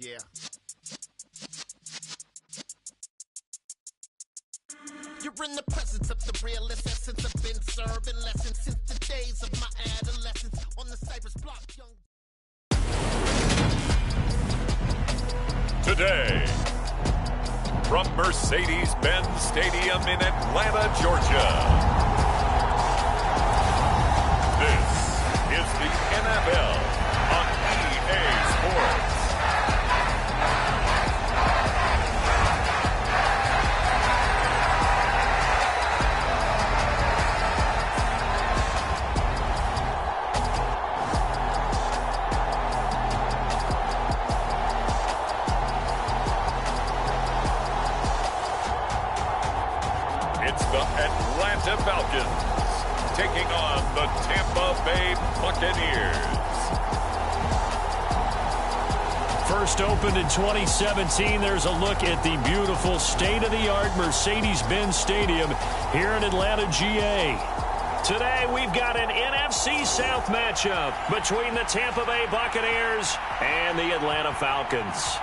Yeah. You're in the presence of the realest essence. I've been serving lessons since the days of my adolescence on the Cypress block, young. Today, from Mercedes-Benz Stadium in Atlanta, Georgia, this is the NFL on EA Sports. It's the Atlanta Falcons taking on the Tampa Bay Buccaneers. First opened in 2017, there's a look at the beautiful state-of-the-art Mercedes-Benz Stadium here in Atlanta, GA. Today, we've got an NFC South matchup between the Tampa Bay Buccaneers and the Atlanta Falcons.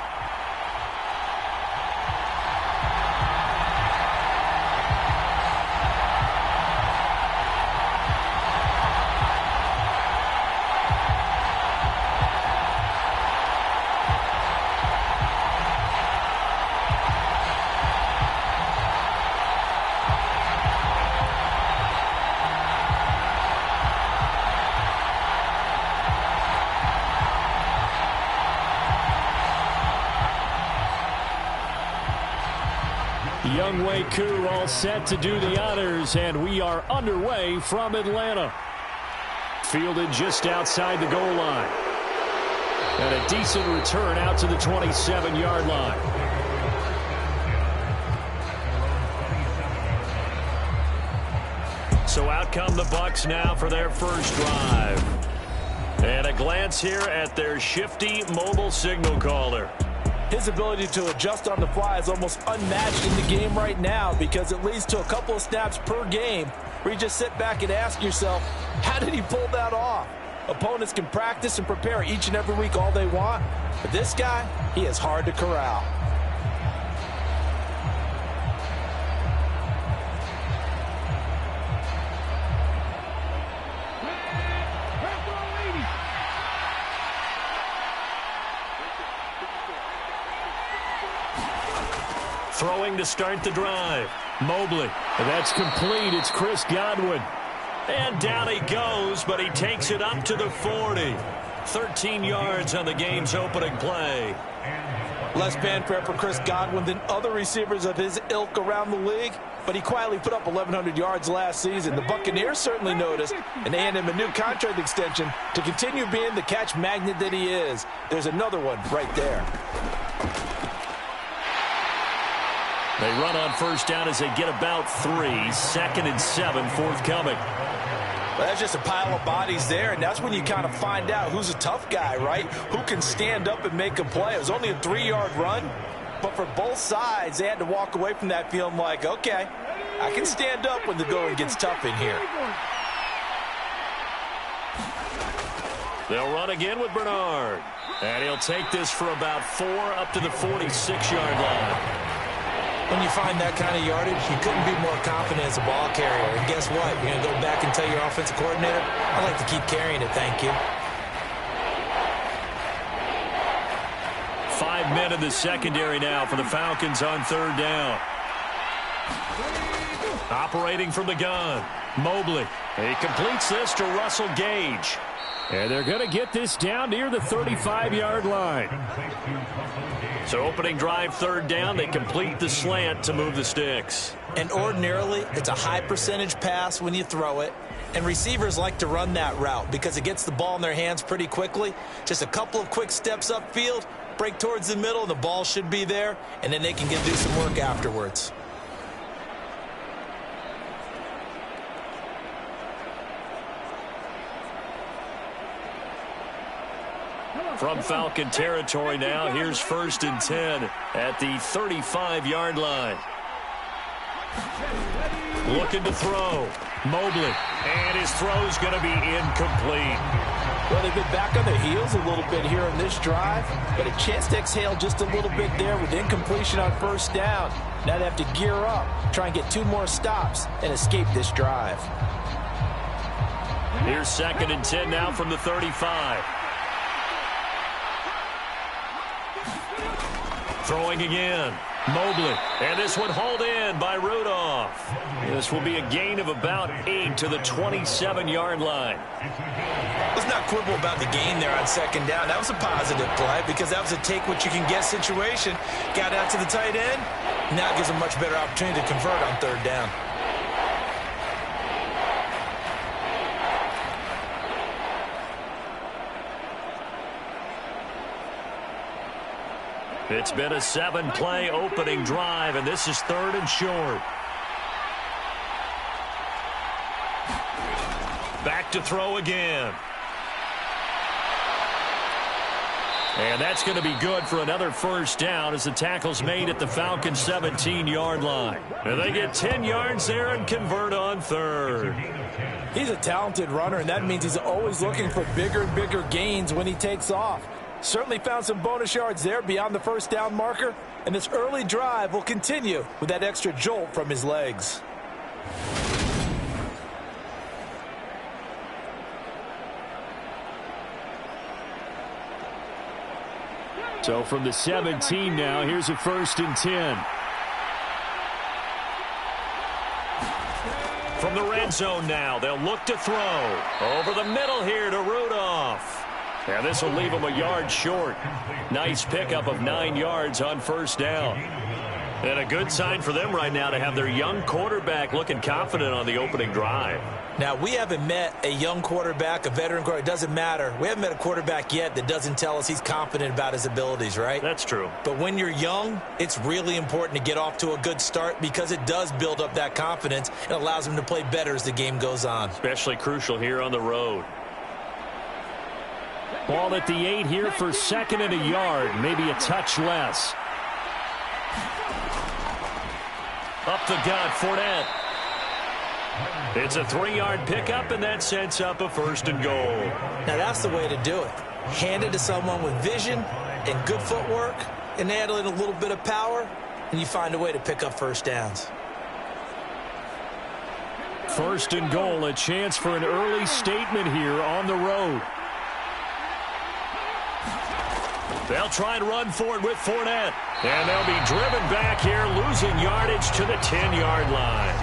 Younghoe Koo all set to do the honors, and we are underway from Atlanta. Fielded just outside the goal line. And a decent return out to the 27-yard line. So out come the Bucs now for their first drive. And a glance here at their shifty mobile signal caller. His ability to adjust on the fly is almost unmatched in the game right now because it leads to a couple of snaps per game where you just sit back and ask yourself, how did he pull that off? Opponents can practice and prepare each and every week all they want, but this guy, he is hard to corral. Throwing to start the drive. Mobley. That's complete. It's Chris Godwin. And down he goes, but he takes it up to the 40. 13 yards on the game's opening play. Less fanfare for Chris Godwin than other receivers of his ilk around the league, but he quietly put up 1,100 yards last season. The Buccaneers certainly noticed, and they handed him a new contract extension to continue being the catch magnet that he is. There's another one right there. They run on first down as they get about 3. 2nd and 7 forthcoming. Well, that's just a pile of bodies there, and that's when you kind of find out who's a tough guy, right? Who can stand up and make a play. It was only a 3-yard run, but for both sides, they had to walk away from that feeling like, okay, I can stand up when the going gets tough in here. They'll run again with Bernard. And he'll take this for about 4 up to the 46-yard line. When you find that kind of yardage, you couldn't be more confident as a ball carrier. And guess what? You're going to go back and tell your offensive coordinator, I'd like to keep carrying it, thank you. 5 men in the secondary now for the Falcons on third down. Operating from the gun, Mobley. He completes this to Russell Gage. And they're going to get this down near the 35-yard line. So opening drive third down, they complete the slant to move the sticks. And ordinarily, it's a high percentage pass when you throw it. And receivers like to run that route because it gets the ball in their hands pretty quickly. Just a couple of quick steps upfield, break towards the middle, and the ball should be there. And then they can do some work afterwards. From Falcon territory now, here's 1st and 10 at the 35-yard line. Looking to throw. Mobley. And his throw's going to be incomplete. Well, they've been back on their heels a little bit here in this drive, but a chance to exhale just a little bit there with incompletion on first down. Now they have to gear up, try and get 2 more stops, and escape this drive. Here's 2nd and 10 now from the 35. Throwing again. Mobley. And this one hauled in by Rudolph. This will be a gain of about 8 to the 27-yard line. Let's not quibble about the gain there on 2nd down. That was a positive play because that was a take-what-you-can-get situation. Got out to the tight end. Now it gives a much better opportunity to convert on 3rd down. It's been a 7-play opening drive, and this is 3rd and short. Back to throw again. And that's going to be good for another first down as the tackle's made at the Falcons' 17-yard line. And they get 10 yards there and convert on 3rd. He's a talented runner, and that means he's always looking for bigger and bigger gains when he takes off. Certainly found some bonus yards there beyond the first down marker, and this early drive will continue with that extra jolt from his legs. So from the 17 now, here's a 1st and 10. From the red zone now, they'll look to throw. Over the middle here to Rudolph. And this will leave them a yard short. Nice pickup of 9 yards on first down. And a good sign for them right now to have their young quarterback looking confident on the opening drive. Now, we haven't met a young quarterback, a veteran quarterback. It doesn't matter. We haven't met a quarterback yet that doesn't tell us he's confident about his abilities, right? That's true. But when you're young, it's really important to get off to a good start because it does build up that confidence and allows him to play better as the game goes on. Especially crucial here on the road. Ball at the 8 here for 2nd and a yard, maybe a touch less. Up the gut, Fournette. It's a 3-yard pickup, and that sets up a 1st and goal. Now that's the way to do it. Hand it to someone with vision and good footwork, and add in a little bit of power, and you find a way to pick up first downs. 1st and goal, a chance for an early statement here on the road. They'll try and run forward with Fournette. And they'll be driven back here, losing yardage to the 10-yard line.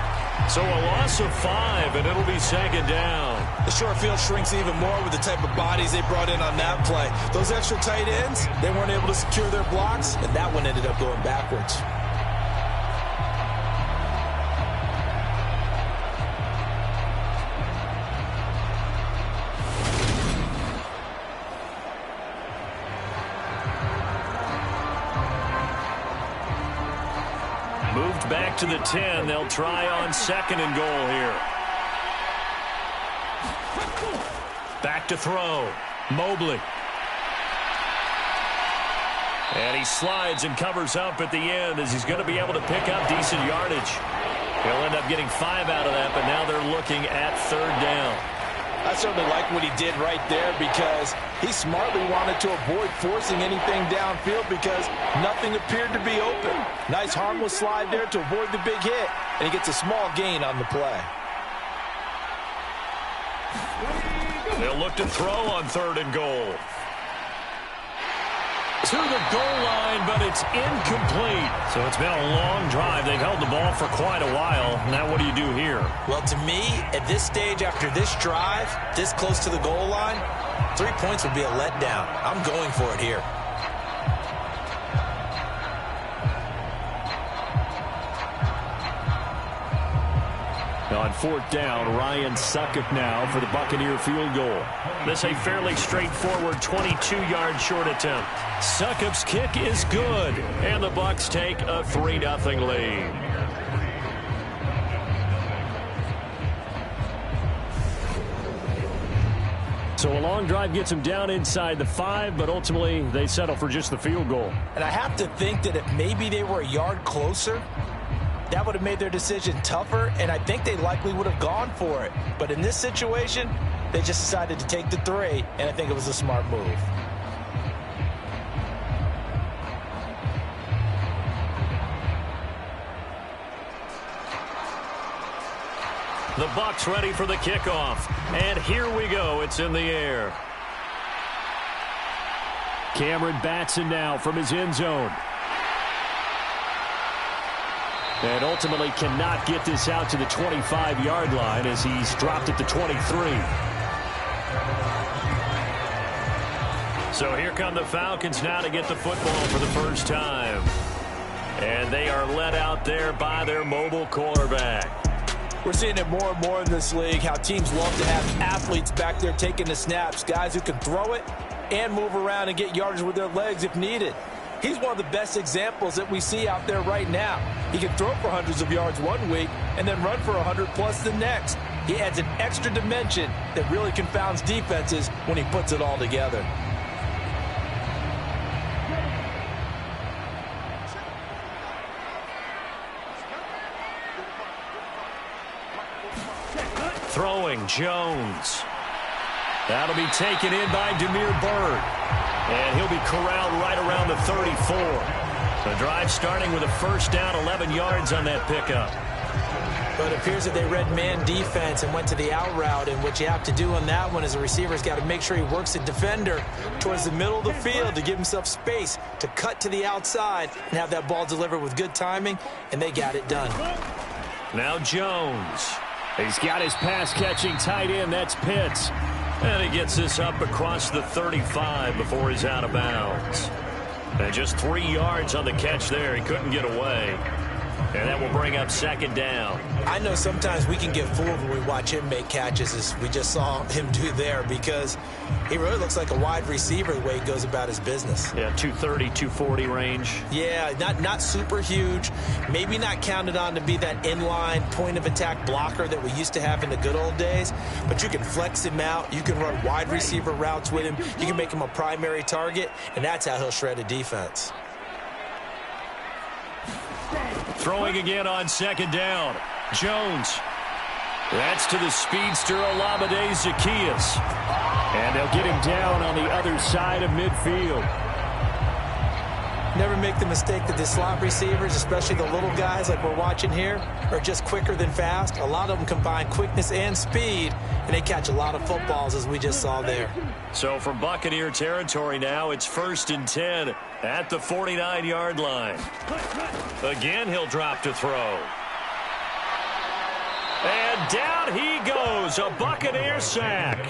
So a loss of 5, and it'll be 2nd down. The short field shrinks even more with the type of bodies they brought in on that play. Those extra tight ends, they weren't able to secure their blocks, and that one ended up going backwards. Moved back to the 10. They'll try on 2nd and goal here. Back to throw. Mobley. And he slides and covers up at the end as he's going to be able to pick up decent yardage. He'll end up getting 5 out of that, but now they're looking at 3rd down. I certainly like what he did right there because he smartly wanted to avoid forcing anything downfield because nothing appeared to be open. Nice harmless slide there to avoid the big hit, and he gets a small gain on the play. They'll look to throw on 3rd and goal. To the goal line, but it's incomplete. So it's been a long drive. They've held the ball for quite a while. Now what do you do here? Well, to me, at this stage after this drive, this close to the goal line, 3 points would be a letdown. I'm going for it here. On 4th down, Ryan Succop now for the Buccaneer field goal. This a fairly straightforward 22-yard short attempt. Succop's kick is good, and the Bucs take a 3-0 lead. So a long drive gets them down inside the 5, but ultimately they settle for just the field goal. And I have to think that if maybe they were a yard closer, that would have made their decision tougher, and I think they likely would have gone for it. But in this situation, They just decided to take the 3, and I think it was a smart move. The Bucs ready for the kickoff. And here we go. It's in the air. Cameron Batson now from his end zone. And ultimately cannot get this out to the 25-yard line as he's dropped at the 23. So here come the Falcons now to get the football for the first time. And they are led out there by their mobile quarterback. We're seeing it more and more in this league, how teams love to have athletes back there taking the snaps, guys who can throw it and move around and get yardage with their legs if needed. He's one of the best examples that we see out there right now. He can throw for hundreds of yards one week and then run for 100+ the next. He adds an extra dimension that really confounds defenses when he puts it all together. Throwing Jones. That'll be taken in by Demir Bird. And he'll be corralled right around the 34. The drive starting with a first down, 11 yards on that pickup. But it appears that they read man defense and went to the out route. And what you have to do on that one is a receiver's got to make sure he works the defender towards the middle of the field to give himself space to cut to the outside and have that ball delivered with good timing. And they got it done. Now Jones. He's got his pass-catching tight end. That's Pitts. And he gets this up across the 35 before he's out of bounds. And just 3 yards on the catch there. He couldn't get away. And that will bring up second down. I know sometimes we can get fooled when we watch him make catches, as we just saw him do there, because he really looks like a wide receiver the way he goes about his business. Yeah, 230, 240 range. Yeah, not super huge. Maybe not counted on to be that inline point-of-attack blocker that we used to have in the good old days, but you can flex him out. You can run wide receiver routes with him. You can make him a primary target, and that's how he'll shred a defense. Throwing again on second down. Jones. That's to the speedster Olamide Zaccheaus. And they'll get him down on the other side of midfield. Never make the mistake that the slot receivers, especially the little guys like we're watching here, are just quicker than fast. A lot of them combine quickness and speed, and they catch a lot of footballs, as we just saw there. So from Buccaneer territory now, it's 1st and 10 at the 49-yard line. Again, he'll drop to throw. And down he goes, a Buccaneer sack.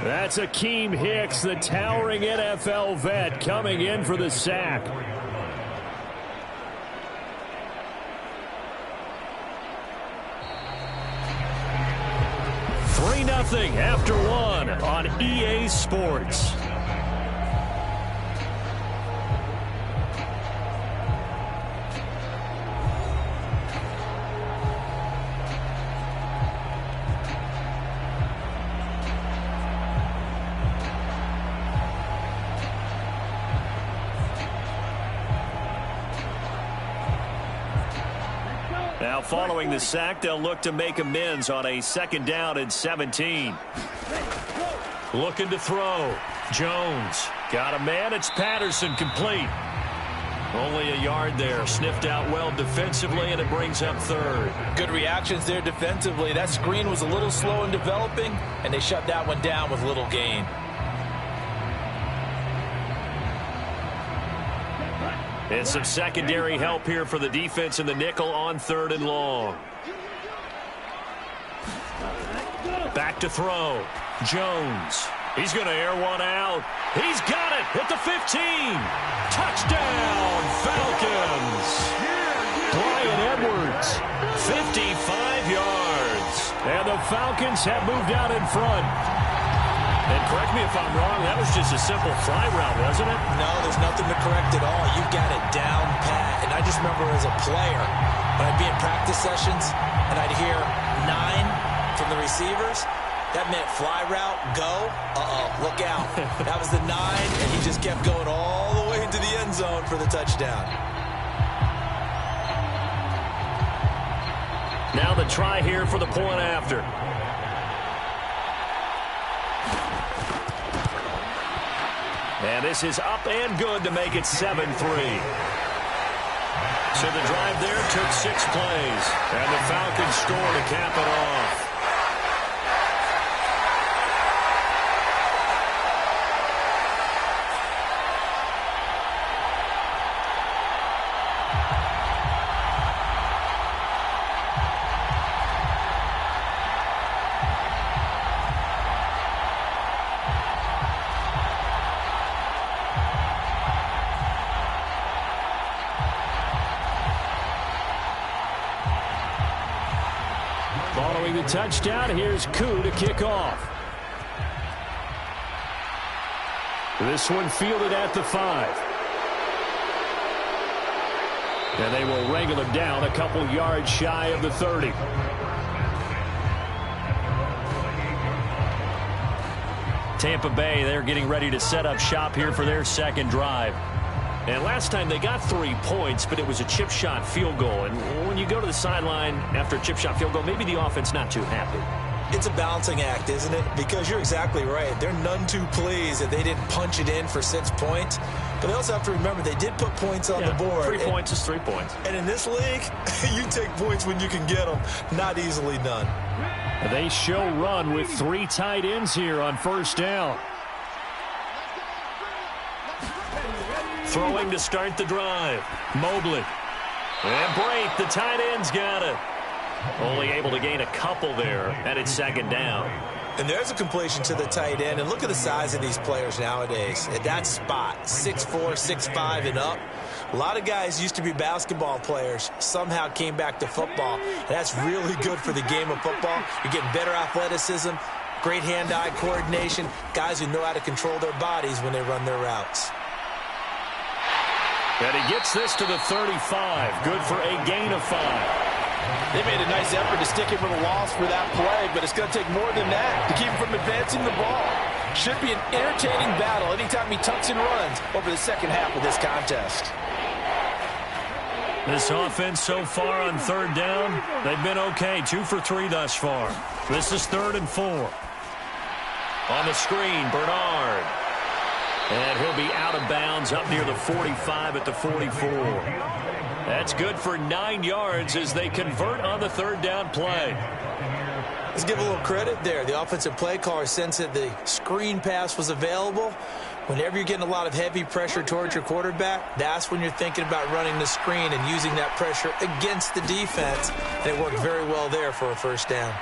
That's Akeem Hicks, the towering NFL vet, coming in for the sack. Nothing after one on EA Sports. Now, following the sack, they'll look to make amends on a 2nd down and 17. Looking to throw. Jones. Got a man. It's Patterson, complete. Only a yard there. Sniffed out well defensively, and it brings up 3rd. Good reactions there defensively. That screen was a little slow in developing, and they shut that one down with little gain. And some secondary help here for the defense in the nickel on 3rd and long. Back to throw. Jones. He's going to air one out. He's got it at the 15. Touchdown, Falcons. Brian Edwards, 55 yards. And the Falcons have moved out in front. And correct me if I'm wrong, that was just a simple fly route, wasn't it? No, there's nothing to correct at all. You got it down pat. And I just remember as a player, when I'd be in practice sessions and I'd hear 9 from the receivers, that meant fly route, go, look out. That was the 9, and he just kept going all the way into the end zone for the touchdown. Now the try here for the point after. And this is up and good to make it 7-3. So the drive there took 6 plays. And the Falcons score to cap it off. Following the touchdown, here's Koo to kick off. This one fielded at the 5. And they will wrangle him down a couple yards shy of the 30. Tampa Bay, they're getting ready to set up shop here for their second drive. And last time they got 3 points, but it was a chip shot field goal. And when you go to the sideline after a chip shot field goal, maybe the offense not too happy. It's a balancing act, isn't it? Because you're exactly right. They're none too pleased that they didn't punch it in for 6 points. But they also have to remember they did put points on the board. 3 points is 3 points. And in this league, you take points when you can get them. Not easily done. They show run with 3 tight ends here on first down. Throwing to start the drive. Mobley. And Brate, the tight end's got it. Only able to gain a couple there, and it's second down. And there's a completion to the tight end. And look at the size of these players nowadays. At that spot, 6'4", 6'5", and up. A lot of guys used to be basketball players, somehow came back to football. And that's really good for the game of football. You're getting better athleticism, great hand-eye coordination, guys who know how to control their bodies when they run their routes. And he gets this to the 35. Good for a gain of 5. They made a nice effort to stick him with a loss for that play, but it's going to take more than that to keep him from advancing the ball. Should be an entertaining battle anytime he tucks and runs over the second half of this contest. This offense so far on third down, they've been okay. 2 for 3 thus far. This is 3rd and 4. On the screen, Bernard. And he'll be out of bounds up near the 45 at the 44. That's good for 9 yards as they convert on the third down play. Let's give a little credit there. The offensive play caller sensed that the screen pass was available. Whenever you're getting a lot of heavy pressure towards your quarterback, that's when you're thinking about running the screen and using that pressure against the defense. And it worked very well there for a first down.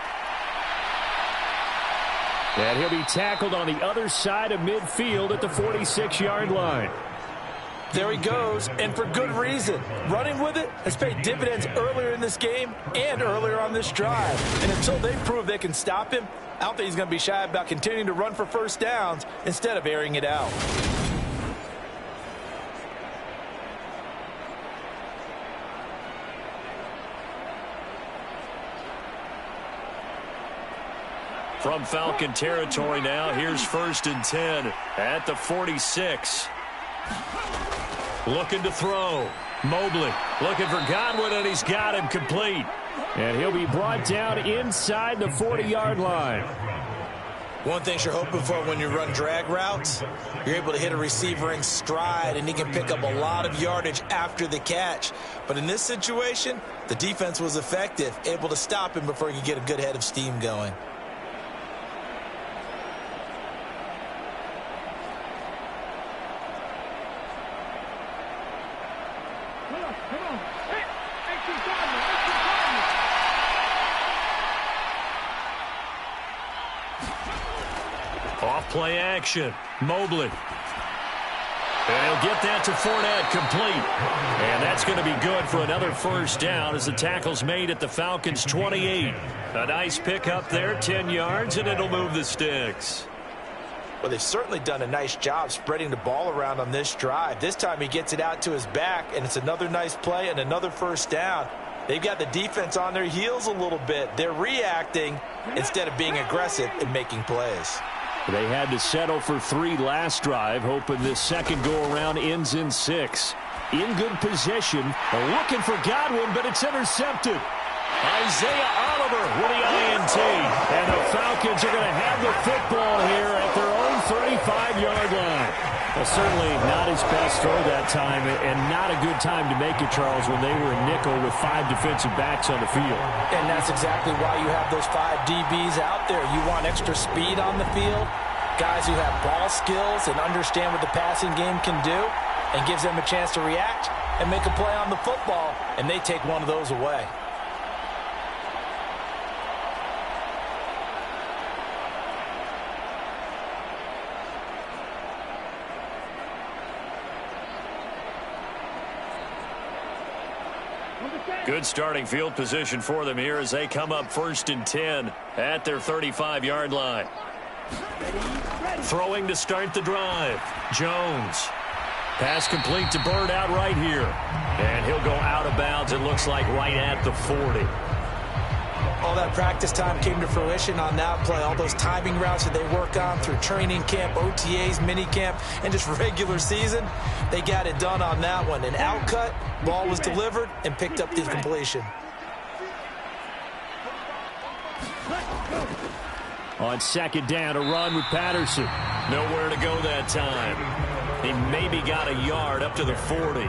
And he'll be tackled on the other side of midfield at the 46-yard line. There he goes, and for good reason. Running with it has paid dividends earlier in this game and earlier on this drive. And until they prove they can stop him, I don't think he's going to be shy about continuing to run for first downs instead of airing it out. From Falcon territory now, here's 1st and 10 at the 46. Looking to throw. Mobley looking for Godwin, and he's got him complete. And he'll be brought down inside the 40-yard line. One thing you're hoping for when you run drag routes, you're able to hit a receiver in stride, and he can pick up a lot of yardage after the catch. But in this situation, the defense was effective, able to stop him before he could get a good head of steam going. Off-play action. Mobley. And he'll get that to Fournette, complete. And that's going to be good for another first down as the tackle's made at the Falcons' 28. A nice pickup there, 10 yards, and it'll move the sticks. Well, they've certainly done a nice job spreading the ball around on this drive. This time he gets it out to his back, and it's another nice play and another first down. They've got the defense on their heels a little bit. They're reacting instead of being aggressive and making plays. They had to settle for 3 last drive, hoping this second go-around ends in 6. In good position, looking for Godwin, but it's intercepted. Isaiah Oliver with the INT. And the Falcons are going to have the football here at their own 35-yard line. Well, certainly not his best throw that time, and not a good time to make it, Charles, when they were in nickel with 5 defensive backs on the field. And that's exactly why you have those 5 DBs out there. You want extra speed on the field, guys who have ball skills and understand what the passing game can do, and gives them a chance to react and make a play on the football, and they take one of those away. Good starting field position for them here as they come up 1st and 10 at their 35-yard line. Throwing to start the drive. Jones. Pass complete to Bird out right here. And he'll go out of bounds, it looks like, right at the 40. All that practice time came to fruition on that play. All those timing routes that they work on through training camp, OTAs, mini camp, and just regular season, they got it done on that one. An outcut, ball was delivered, and picked up the completion. On 2nd down, a run with Patterson. Nowhere to go that time. He maybe got a yard up to the 40.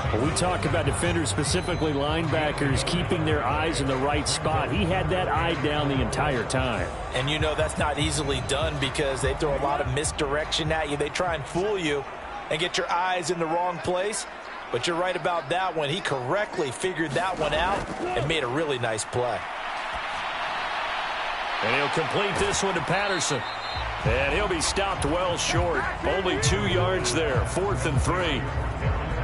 When we talk about defenders, specifically linebackers, keeping their eyes in the right spot, he had that eye down the entire time. And you know that's not easily done because they throw a lot of misdirection at you. They try and fool you and get your eyes in the wrong place. But you're right about that one. He correctly figured that one out and made a really nice play. And he'll complete this one to Patterson. And he'll be stopped well short. Only 2 yards there, 4th and 3.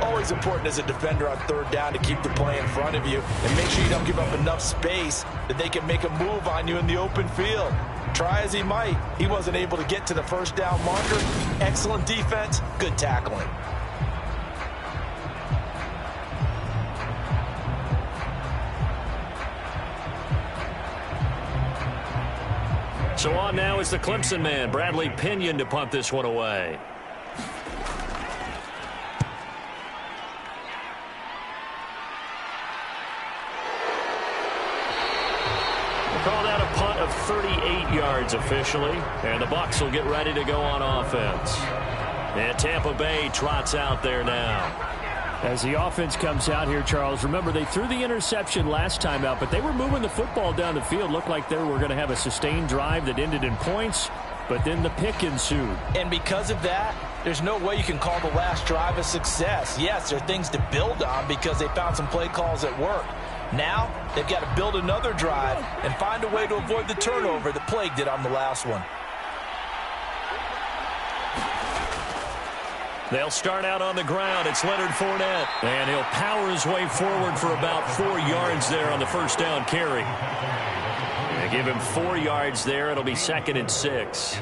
Always important as a defender on 3rd down to keep the play in front of you and make sure you don't give up enough space that they can make a move on you in the open field. Try as he might, he wasn't able to get to the 1st down marker. Excellent defense, good tackling. So on now is the Clemson man, Bradley Pinion, to punt this one away. Called out a punt of 38 yards officially, and the Bucs will get ready to go on offense. And Tampa Bay trots out there now. As the offense comes out here, Charles, remember they threw the interception last time out, but they were moving the football down the field. Looked like they were going to have a sustained drive that ended in points, but then the pick ensued. And because of that, there's no way you can call the last drive a success. Yes, there are things to build on because they found some play calls that work. Now, they've got to build another drive and find a way to avoid the turnover that plagued it on the last one. They'll start out on the ground. It's Leonard Fournette. And he'll power his way forward for about 4 yards there on the 1st down carry. They give him 4 yards there. It'll be 2nd and 6.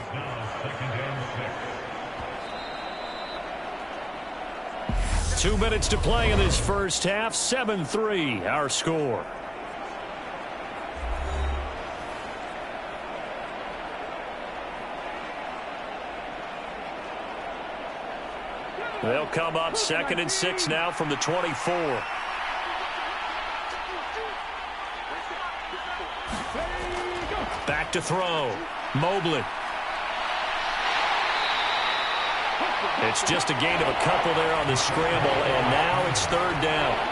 Two minutes to play in this first half. 7-3, our score. They'll come up 2nd and 6 now from the 24. Back to throw. Mobley. It's just a gain of a couple there on the scramble, and now it's 3rd down.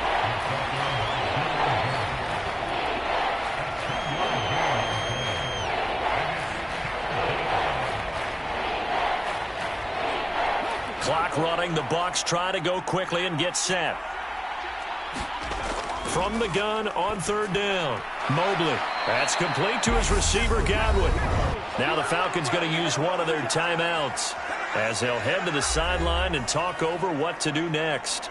Clock running. The Bucs try to go quickly and get set. From the gun on 3rd down. Mobley. That's complete to his receiver, Godwin. Now the Falcons going to use one of their timeouts as they'll head to the sideline and talk over what to do next.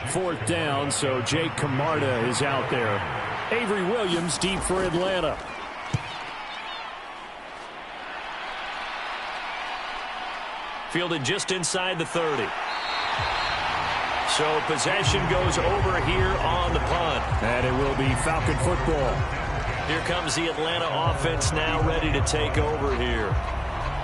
Fourth down, so Jake Camarda is out there. Avery Williams deep for Atlanta. Fielded just inside the 30. So possession goes over here on the punt. And it will be Falcon football. Here comes the Atlanta offense now ready to take over here.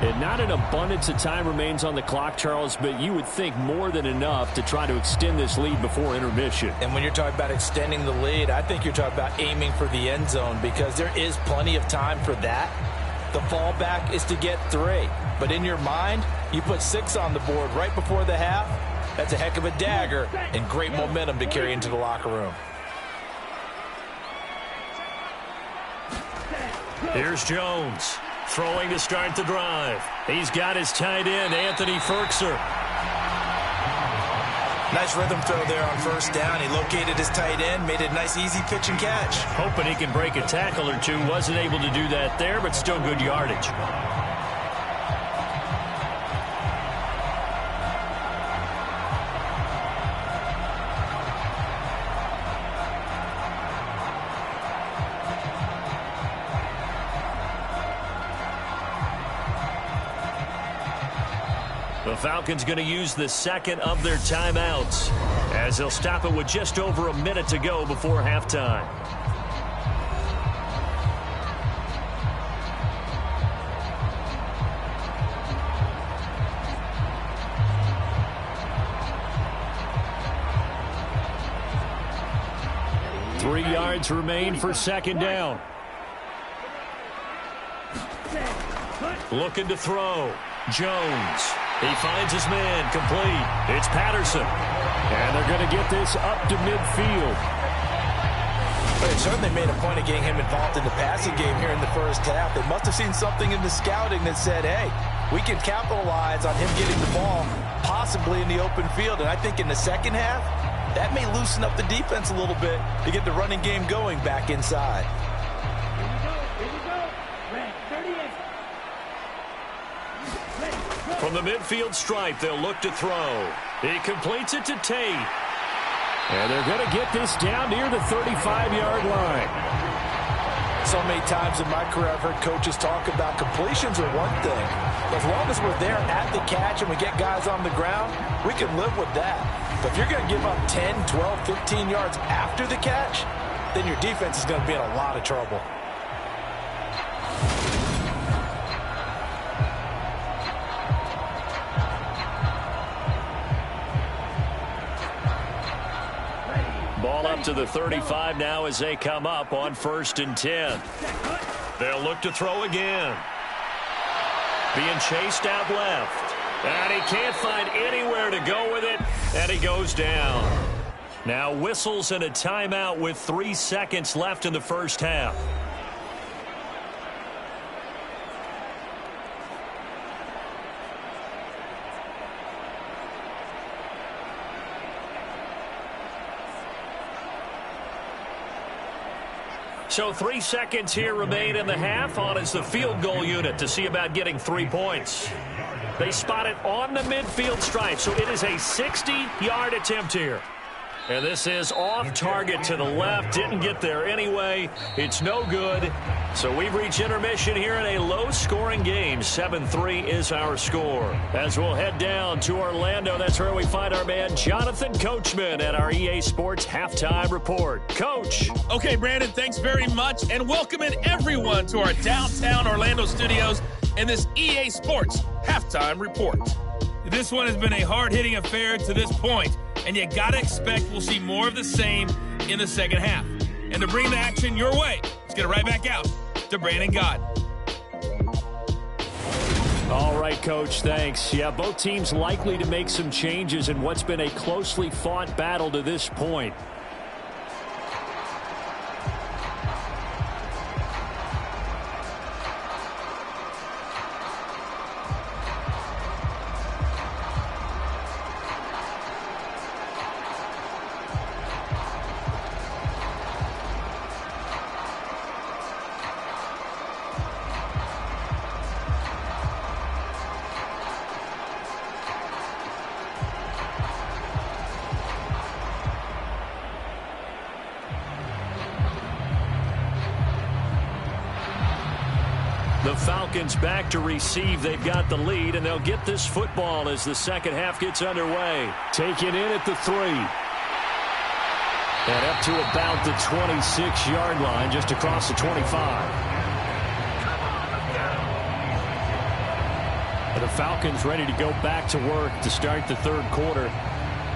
And not an abundance of time remains on the clock, Charles, but you would think more than enough to try to extend this lead before intermission. And when you're talking about extending the lead, I think you're talking about aiming for the end zone because there is plenty of time for that. The fallback is to get 3. But in your mind, you put 6 on the board right before the half. That's a heck of a dagger and great momentum to carry into the locker room. Here's Jones. Throwing to start the drive. He's got his tight end, Anthony Ferkser. Nice rhythm throw there on first down. He located his tight end, made it a nice, easy pitch and catch. Hoping he can break a tackle or two. Wasn't able to do that there, but still good yardage. The Falcons going to use the second of their timeouts as they'll stop it with just over a minute to go before halftime. Three yards remain for second down. Looking to throw. Jones. He finds his man complete. It's Patterson. And they're going to get this up to midfield. They certainly made a point of getting him involved in the passing game here in the first half. They must have seen something in the scouting that said, hey, we can capitalize on him getting the ball possibly in the open field. And I think in the second half, that may loosen up the defense a little bit to get the running game going back inside. From the midfield stripe, they'll look to throw. He completes it to Tate. And they're going to get this down near the 35-yard line. So many times in my career, I've heard coaches talk about completions are one thing. As long as we're there at the catch and we get guys on the ground, we can live with that. But if you're going to give up 10, 12, 15 yards after the catch, then your defense is going to be in a lot of trouble. Ball up to the 35 now as they come up on 1st and 10. They'll look to throw again. Being chased out left. And he can't find anywhere to go with it. And he goes down. Now whistles and a timeout with 3 seconds left in the first half. So 3 seconds here remain in the half. On is the field goal unit to see about getting 3 points. They spot it on the midfield stripe, so it is a 60-yard attempt here. And this is off target to the left. Didn't get there anyway. It's no good. So we've reached intermission here in a low-scoring game. 7-3 is our score. As we'll head down to Orlando, that's where we find our man Jonathan Coachman at our EA Sports Halftime Report. Coach. Okay, Brandon, thanks very much. And welcoming everyone to our downtown Orlando studios and this EA Sports Halftime Report. This one has been a hard-hitting affair to this point, and you got to expect we'll see more of the same in the second half. And to bring the action your way, let's get it right back out to Brandon Gott. All right, Coach, thanks. Yeah, both teams likely to make some changes in what's been a closely fought battle to this point. The Falcons back to receive. They've got the lead, and they'll get this football as the second half gets underway. Taken in at the 3. And up to about the 26-yard line, just across the 25. The Falcons ready to go back to work to start the third quarter.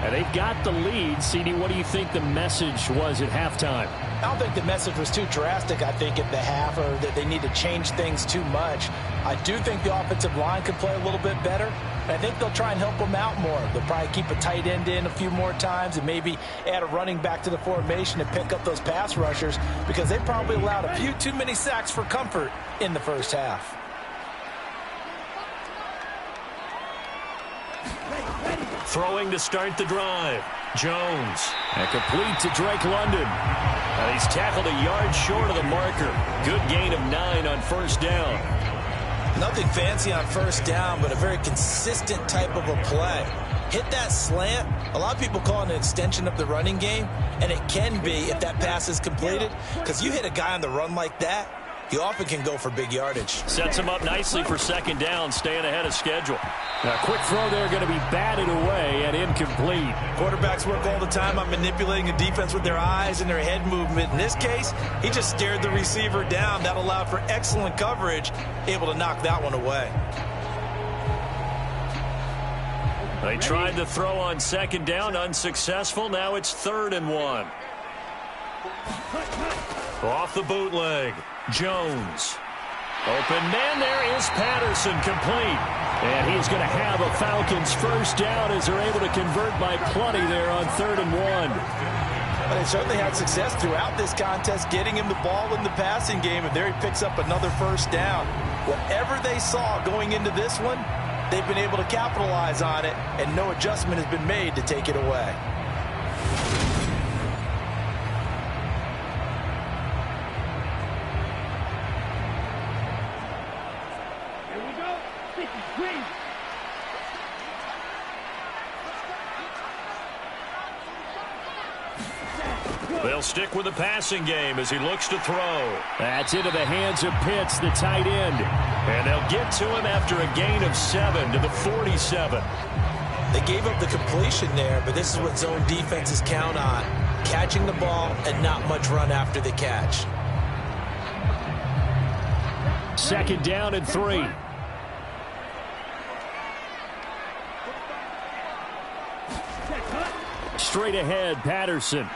And they've got the lead. CD, what do you think the message was at halftime? I don't think the message was too drastic, I think, at the half, or that they need to change things too much. I do think the offensive line could play a little bit better. And I think they'll try and help them out more. They'll probably keep a tight end in a few more times and maybe add a running back to the formation and pick up those pass rushers, because they probably allowed a few too many sacks for comfort in the first half. Throwing to start the drive. Jones. And complete to Drake London. And he's tackled a yard short of the marker. Good gain of 9 on first down. Nothing fancy on first down, but a very consistent type of a play. Hit that slant. A lot of people call it an extension of the running game, and it can be if that pass is completed, because you hit a guy on the run like that, you often can go for big yardage. Sets him up nicely for second down, staying ahead of schedule. Now, a quick throw there, going to be batted away and incomplete. Quarterbacks work all the time on manipulating a defense with their eyes and their head movement. In this case, he just stared the receiver down. That allowed for excellent coverage, able to knock that one away. They tried to throw on second down, unsuccessful. Now it's 3rd and 1. Off the bootleg, Jones. Open man, there is Patterson, complete. And he's going to have a Falcons first down as they're able to convert by plenty there on 3rd and 1. But they certainly had success throughout this contest, getting him the ball in the passing game, and there he picks up another first down. Whatever they saw going into this one, they've been able to capitalize on it, and no adjustment has been made to take it away. They'll stick with the passing game as he looks to throw. That's into the hands of Pitts, the tight end. And they'll get to him after a gain of 7 to the 47. They gave up the completion there, but this is what zone defenses count on. Catching the ball and not much run after the catch. 2nd down and 3. Straight ahead, Patterson.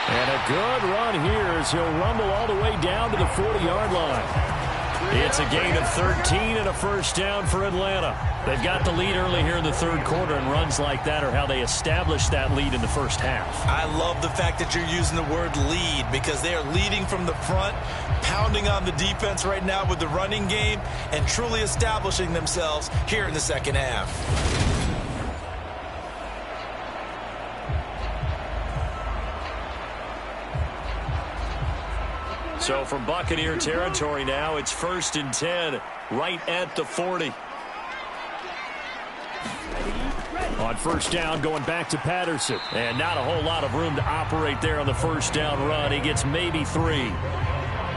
And a good run here as he'll rumble all the way down to the 40-yard line. It's a gain of 13 and a first down for Atlanta. They've got the lead early here in the third quarter, and runs like that are how they established that lead in the first half. I love the fact that you're using the word lead, because they are leading from the front, pounding on the defense right now with the running game, and truly establishing themselves here in the second half. So from Buccaneer territory now, it's 1st and 10, right at the 40. On first down, going back to Patterson. And not a whole lot of room to operate there on the first down run. He gets maybe 3.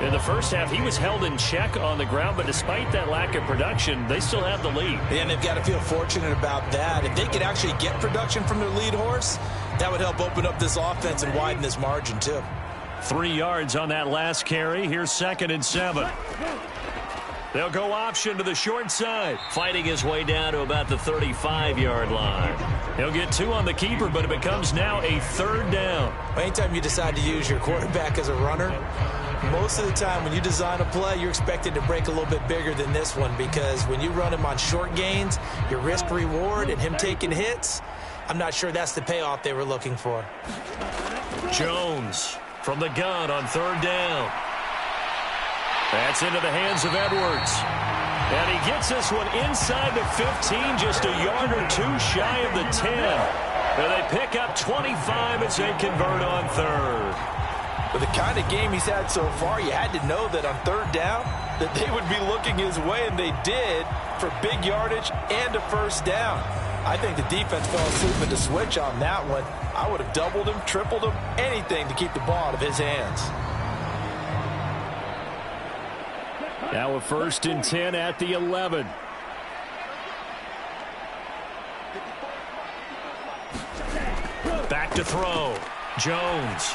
In the first half, he was held in check on the ground, but despite that lack of production, they still have the lead. And they've got to feel fortunate about that. If they could actually get production from their lead horse, that would help open up this offense and widen this margin too. 3 yards on that last carry. Here's 2nd and 7. They'll go option to the short side, fighting his way down to about the 35-yard line. He'll get 2 on the keeper, but it becomes now a 3rd down. Anytime you decide to use your quarterback as a runner, most of the time when you design a play, you're expected to break a little bit bigger than this one, because when you run him on short gains, your risk-reward and him taking hits, I'm not sure that's the payoff they were looking for. Jones from the gun on 3rd down. That's into the hands of Edwards. And he gets this one inside the 15, just a yard or 2 shy of the 10. And they pick up 25 as they convert on 3rd. With the kind of game he's had so far, you had to know that on 3rd down that they would be looking his way, and they did, for big yardage and a first down. I think the defense fell asleep at the switch on that one. I would have doubled him, tripled him, anything to keep the ball out of his hands. Now a 1st and 10 at the 11. Back to throw. Jones.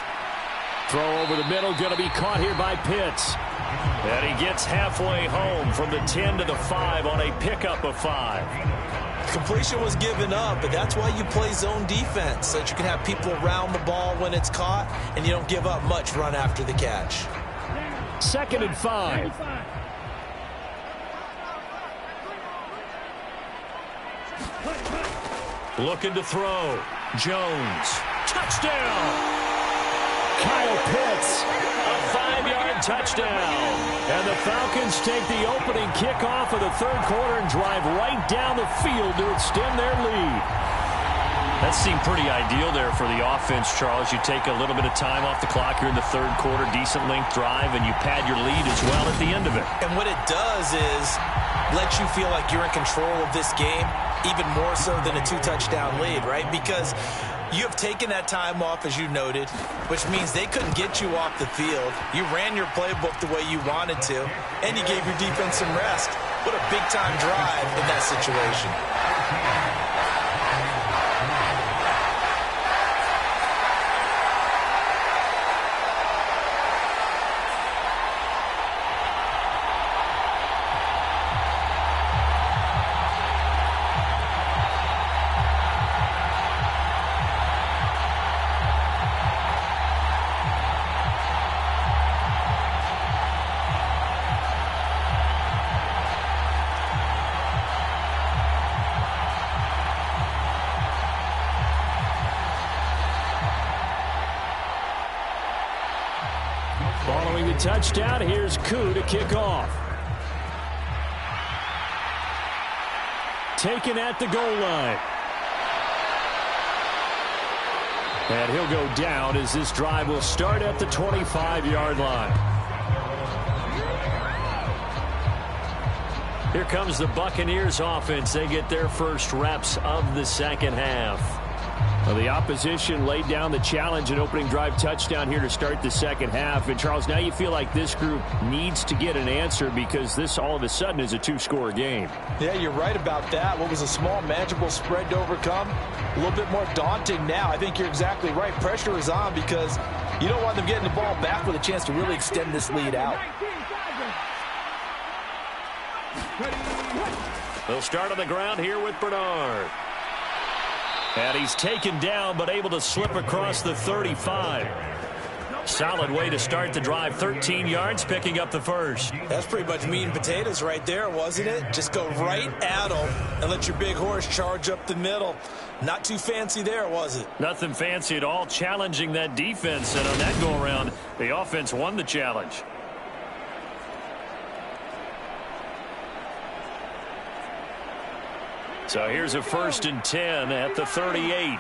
Throw over the middle, going to be caught here by Pitts. And he gets halfway home from the 10 to the 5 on a pickup of 5. Completion was given up, but that's why you play zone defense, so that you can have people around the ball when it's caught, and you don't give up much run after the catch. 2nd and 5. Looking to throw. Jones. Touchdown! Kyle Pitts, a 5-yard touchdown. And the Falcons take the opening kickoff of the 3rd quarter and drive right down the field to extend their lead. That seemed pretty ideal there for the offense, Charles. You take a little bit of time off the clock here in the 3rd quarter, decent length drive, and you pad your lead as well at the end of it. And what it does is let you feel like you're in control of this game, even more so than a 2-touchdown lead, right? Because you have taken that time off, as you noted, which means they couldn't get you off the field. You ran your playbook the way you wanted to, and you gave your defense some rest. What a big-time drive in that situation. Following the touchdown, here's Koo to kick off. Taken at the goal line. And he'll go down as this drive will start at the 25-yard line. Here comes the Buccaneers offense. They get their first reps of the 2nd half. Well, the opposition laid down the challenge and opening drive touchdown here to start the 2nd half. And, Charles, now you feel like this group needs to get an answer because this all of a sudden is a 2-score game. Yeah, you're right about that. What was a small, manageable spread to overcome, a little bit more daunting now. I think you're exactly right. Pressure is on because you don't want them getting the ball back with a chance to really extend this lead out. They'll start on the ground here with Bernard. And he's taken down, but able to slip across the 35. Solid way to start the drive. 13 yards, picking up the first. That's pretty much meat and potatoes right there, wasn't it? Just go right at them and let your big horse charge up the middle. Not too fancy there, was it? Nothing fancy at all, challenging that defense. And on that go-around, the offense won the challenge. So here's a 1st and 10 at the 38.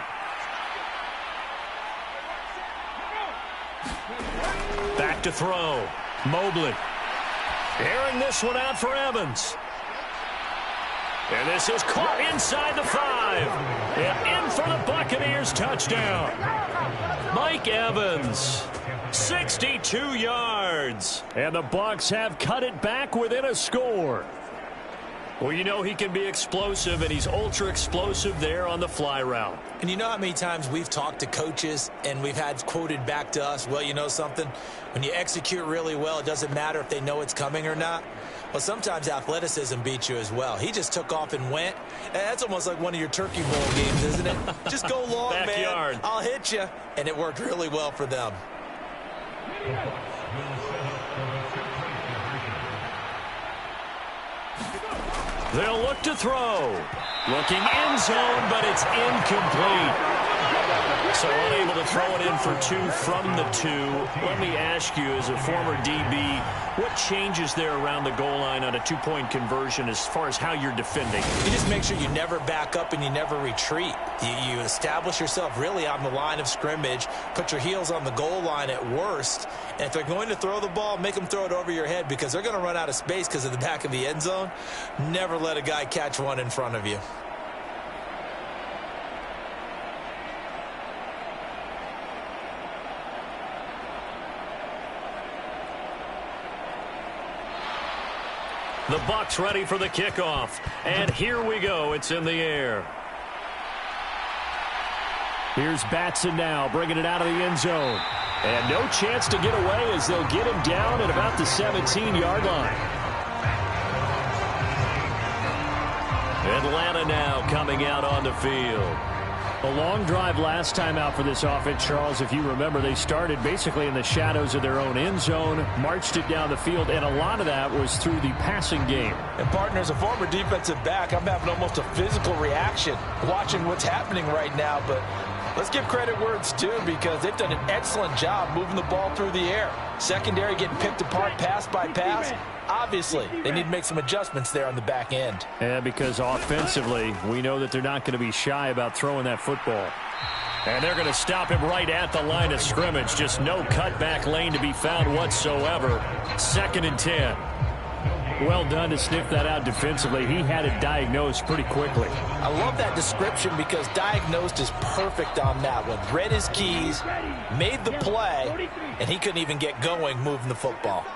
Back to throw. Mobley. Airing this one out for Evans. And this is caught inside the 5. And in for the Buccaneers touchdown. Mike Evans. 62 yards. And the Bucs have cut it back within a score. Well, you know he can be explosive, and he's ultra-explosive there on the fly route. And you know how many times we've talked to coaches and we've had quoted back to us, well, you know something? When you execute really well, it doesn't matter if they know it's coming or not. Well, sometimes athleticism beats you as well. He just took off and went. That's almost like one of your Turkey Bowl games, isn't it? Just go long, Backyard. Man. I'll hit you. And it worked really well for them. They'll look to throw. Looking end zone, but it's incomplete. So unable to throw it in for 2 from the 2. Let me ask you, as a former DB, what changes there around the goal line on a 2-point conversion as far as how you're defending? You just make sure you never back up and you never retreat. You establish yourself really on the line of scrimmage, put your heels on the goal line at worst, and if they're going to throw the ball, make them throw it over your head because they're going to run out of space because of the back of the end zone. Never let a guy catch one in front of you. The Bucs ready for the kickoff. And here we go. It's in the air. Here's Batson now, bringing it out of the end zone. And no chance to get away as they'll get him down at about the 17-yard line. Atlanta now coming out on the field. A long drive last time out for this offense, Charles. If you remember, they started basically in the shadows of their own end zone, marched it down the field, and a lot of that was through the passing game. And, partner, as a former defensive back, I'm having almost a physical reaction watching what's happening right now. But let's give credit where it's due because they've done an excellent job moving the ball through the air. Secondary getting picked apart pass by pass. Obviously, they need to make some adjustments there on the back end. Yeah, because offensively, we know that they're not going to be shy about throwing that football. And they're going to stop him right at the line of scrimmage. Just no cutback lane to be found whatsoever. 2nd and 10. Well done to sniff that out defensively. He had it diagnosed pretty quickly. I love that description because diagnosed is perfect on that one. Read his keys, made the play, and he couldn't even get going moving the football.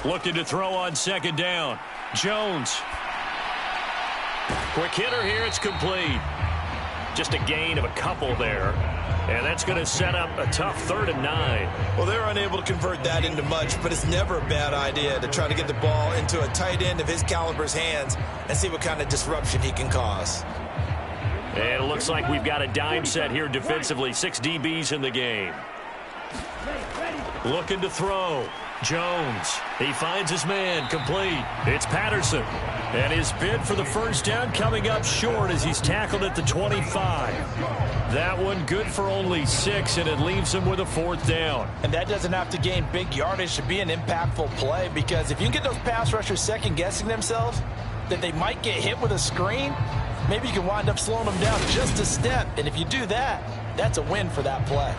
Looking to throw on 2nd down. Jones. Quick hitter here. It's complete. Just a gain of a couple there. And that's going to set up a tough 3rd and 9. Well, they're unable to convert that into much, but it's never a bad idea to try to get the ball into a tight end of his caliber's hands and see what kind of disruption he can cause. And it looks like we've got a dime set here defensively. 6 DBs in the game. Looking to throw. Jones. He finds his man. Complete. It's Patterson. And his bid for the first down coming up short as he's tackled at the 25. That one good for only 6, and it leaves him with a 4th down. And that doesn't have to gain big yardage to be an impactful play because if you can get those pass rushers second-guessing themselves that they might get hit with a screen, maybe you can wind up slowing them down just a step. And if you do that, that's a win for that play.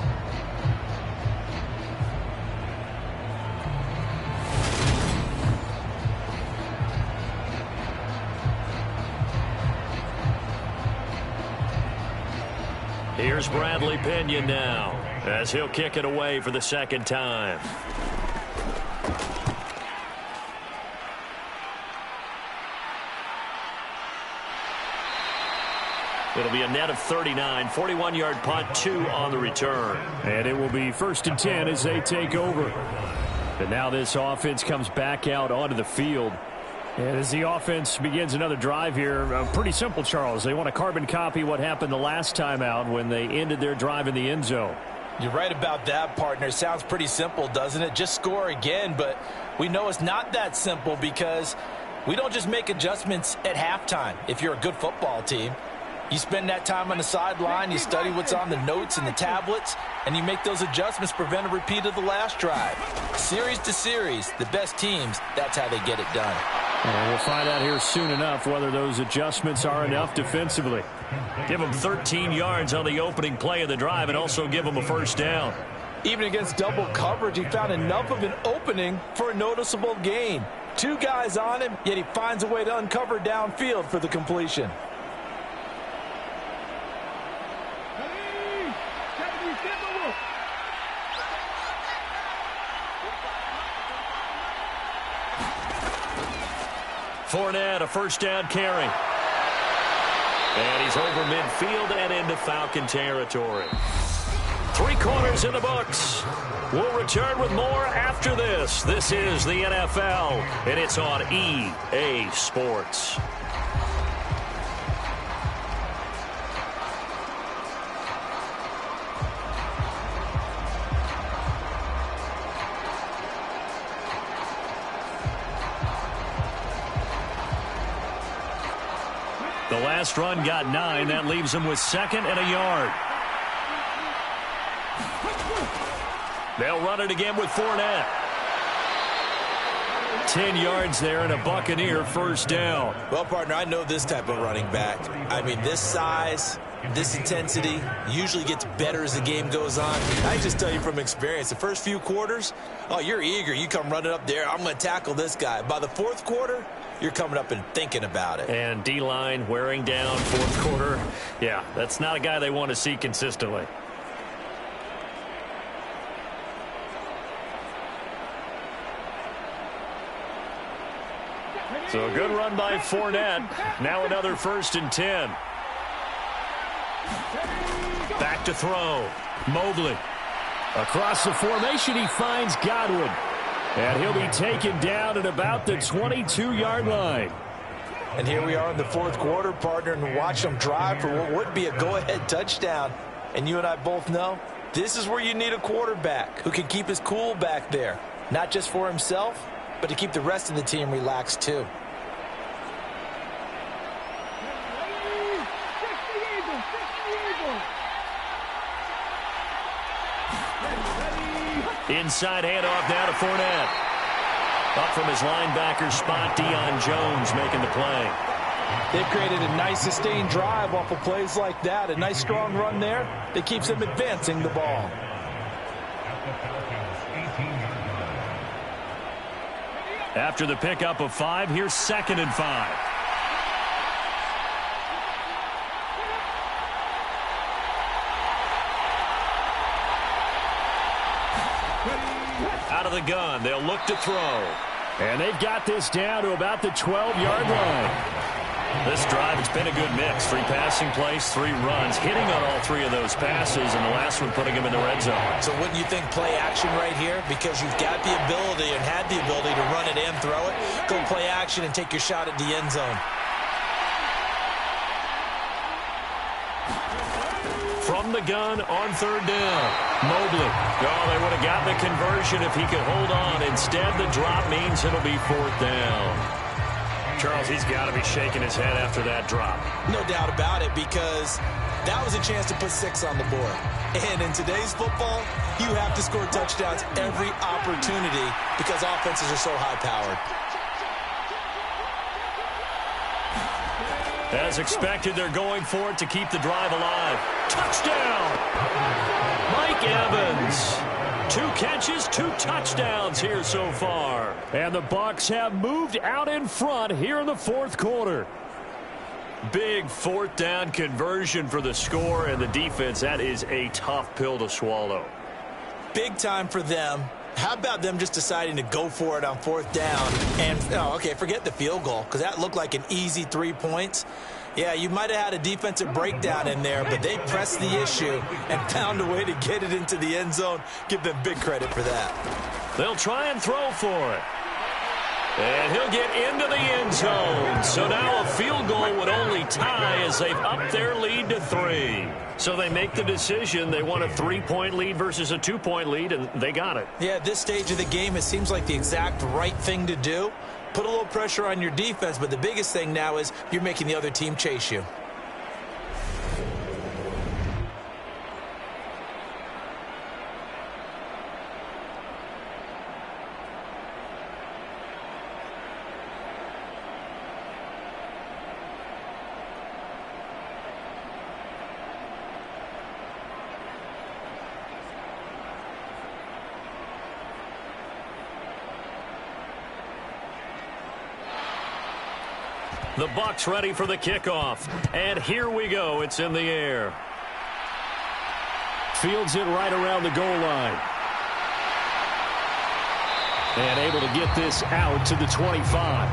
Here's Bradley Pinion now as he'll kick it away for the 2nd time. It'll be a net of 39, 41-yard punt, 2 on the return. And it will be 1st and 10 as they take over. And now this offense comes back out onto the field. And as the offense begins another drive here, pretty simple, Charles. They want to carbon copy what happened the last time out when they ended their drive in the end zone. You're right about that, partner. Sounds pretty simple, doesn't it? Just score again, but we know it's not that simple because we don't just make adjustments at halftime if you're a good football team. You spend that time on the sideline, you study what's on the notes and the tablets, and you make those adjustments, prevent a repeat of the last drive. Series to series, the best teams, that's how they get it done. And we'll find out here soon enough whether those adjustments are enough defensively. Give them 13 yards on the opening play of the drive and also give them a 1st down. Even against double coverage, he found enough of an opening for a noticeable gain. 2 guys on him, yet he finds a way to uncover downfield for the completion. Fournette, a 1st down carry. And he's over midfield and into Falcon territory. 3 quarters in the books. We'll return with more after this. This is the NFL, and it's on EA Sports. The last run got 9. That leaves him with 2nd and a yard. They'll run it again with Fournette. 10 yards there and a Buccaneer 1st down. Well, partner, I know this type of running back. I mean, this size, this intensity usually gets better as the game goes on. I just tell you from experience, the first few quarters, oh, you're eager. You come running up there. I'm going to tackle this guy. By the 4th quarter, you're coming up and thinking about it. And D-line wearing down 4th quarter. Yeah, that's not a guy they want to see consistently. So a good run by Fournette. Now another 1st and 10. Back to throw. Mobley. Across the formation, he finds Godwin. And he'll be taken down at about the 22-yard line. And here we are in the fourth quarter, partner, and watch them drive for what would be a go-ahead touchdown. And you and I both know this is where you need a quarterback who can keep his cool back there. Not just for himself, but to keep the rest of the team relaxed too. Inside handoff now to Fournette. Up from his linebacker spot, Deion Jones making the play. They've created a nice sustained drive off of plays like that. A nice strong run there that keeps them advancing the ball. After the pickup of 5, here's 2nd and 5. Out of the gun, they'll look to throw. And they've got this down to about the 12-yard line. This drive, it's been a good mix. 3 passing plays, 3 runs, hitting on all 3 of those passes, and the last one putting him in the red zone. So wouldn't you think play action right here? Because you've got the ability and had the ability to run it and throw it. Go play action and take your shot at the end zone. From the gun on 3rd down. Mobley. Oh, they would have gotten the conversion if he could hold on. Instead, the drop means it'll be 4th down. Charles, he's got to be shaking his head after that drop. No doubt about it, because that was a chance to put 6 on the board. And in today's football, you have to score touchdowns every opportunity because offenses are so high-powered. As expected, they're going for it to keep the drive alive. Touchdown! Mike Evans. 2 catches, 2 touchdowns here so far. And the Bucs have moved out in front here in the 4th quarter. Big 4th down conversion for the score, and the defense, that is a tough pill to swallow. Big time for them. How about them just deciding to go for it on 4th down? And, oh, okay, forget the field goal, because that looked like an easy 3 points. Yeah, you might have had a defensive breakdown in there, but they pressed the issue and found a way to get it into the end zone. Give them big credit for that. They'll try and throw for it. And he'll get into the end zone. So now a field goal would only tie as they've upped their lead to 3. So they make the decision. They want a 3-point lead versus a 2-point lead, and they got it. Yeah, at this stage of the game, it seems like the exact right thing to do. Put a little pressure on your defense, but the biggest thing now is you're making the other team chase you. The Bucs ready for the kickoff. And here we go. It's in the air. Fields it right around the goal line. And able to get this out to the 25.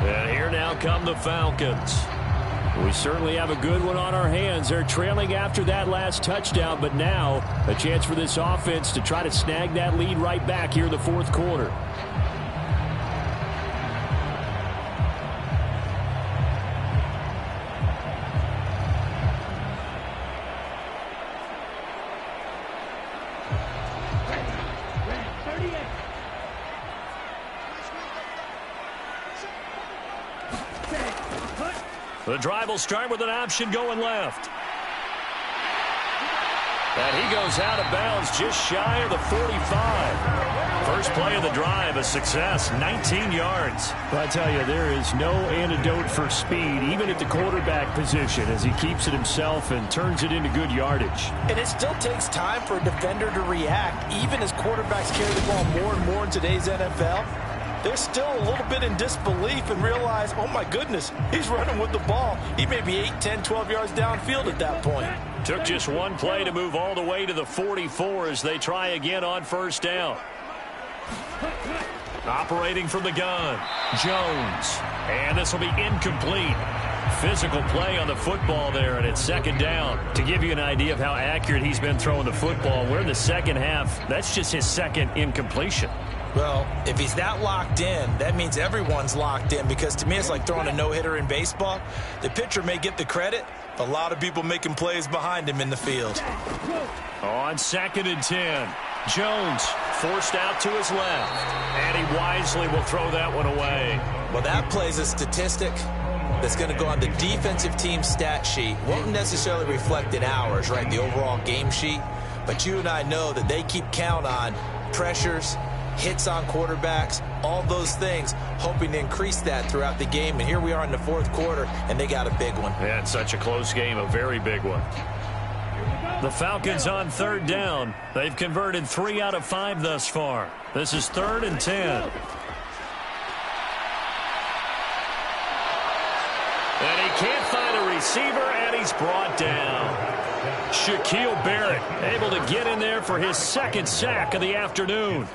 And here now come the Falcons. We certainly have a good one on our hands. They're trailing after that last touchdown, but now a chance for this offense to try to snag that lead right back here in the 4th quarter. The drive will start with an option going left. And he goes out of bounds just shy of the 45. First play of the drive, a success, 19 yards. But I tell you, there is no antidote for speed, even at the quarterback position, as he keeps it himself and turns it into good yardage. And it still takes time for a defender to react, even as quarterbacks carry the ball more and more in today's NFL. They're still a little bit in disbelief and realize, oh my goodness, he's running with the ball. He may be 8, 10, 12 yards downfield at that point. Took just one play to move all the way to the 44 as they try again on 1st down. Operating from the gun, Jones. And this will be incomplete. Physical play on the football there, and it's second down. To give you an idea of how accurate he's been throwing the football, we're in the second half. That's just his second incompletion. Well, if he's that locked in, that means everyone's locked in, because to me it's like throwing a no-hitter in baseball. The pitcher may get the credit, but a lot of people making plays behind him in the field. On 2nd and 10, Jones forced out to his left, and he wisely will throw that one away. Well, that play's a statistic that's going to go on the defensive team stat sheet. Won't necessarily reflect in ours, right, the overall game sheet, but you and I know that they keep count on pressures, hits on quarterbacks, all those things, hoping to increase that throughout the game. And here we are in the fourth quarter, and they got a big one. Yeah, it's such a close game, a very big one. The Falcons on 3rd down. They've converted 3 out of 5 thus far. This is 3rd and 10. And he can't find a receiver, and he's brought down. Shaquille Barrett able to get in there for his 2nd sack of the afternoon.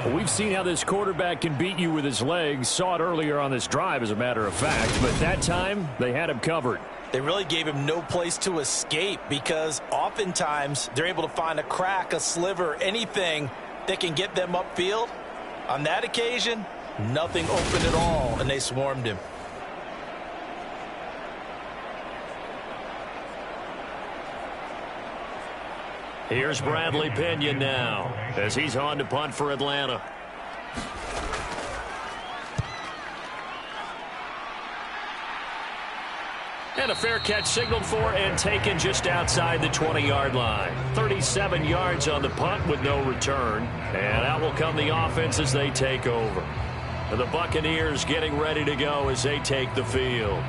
Well, we've seen how this quarterback can beat you with his legs. Saw it earlier on this drive, as a matter of fact. But that time, they had him covered. They really gave him no place to escape, because oftentimes they're able to find a crack, a sliver, anything that can get them upfield. On that occasion, nothing open at all, and they swarmed him. Here's Bradley Pena now, as he's on to punt for Atlanta. And a fair catch signaled for and taken just outside the 20-yard line. 37 yards on the punt with no return. And out will come the offense as they take over. And the Buccaneers getting ready to go as they take the field.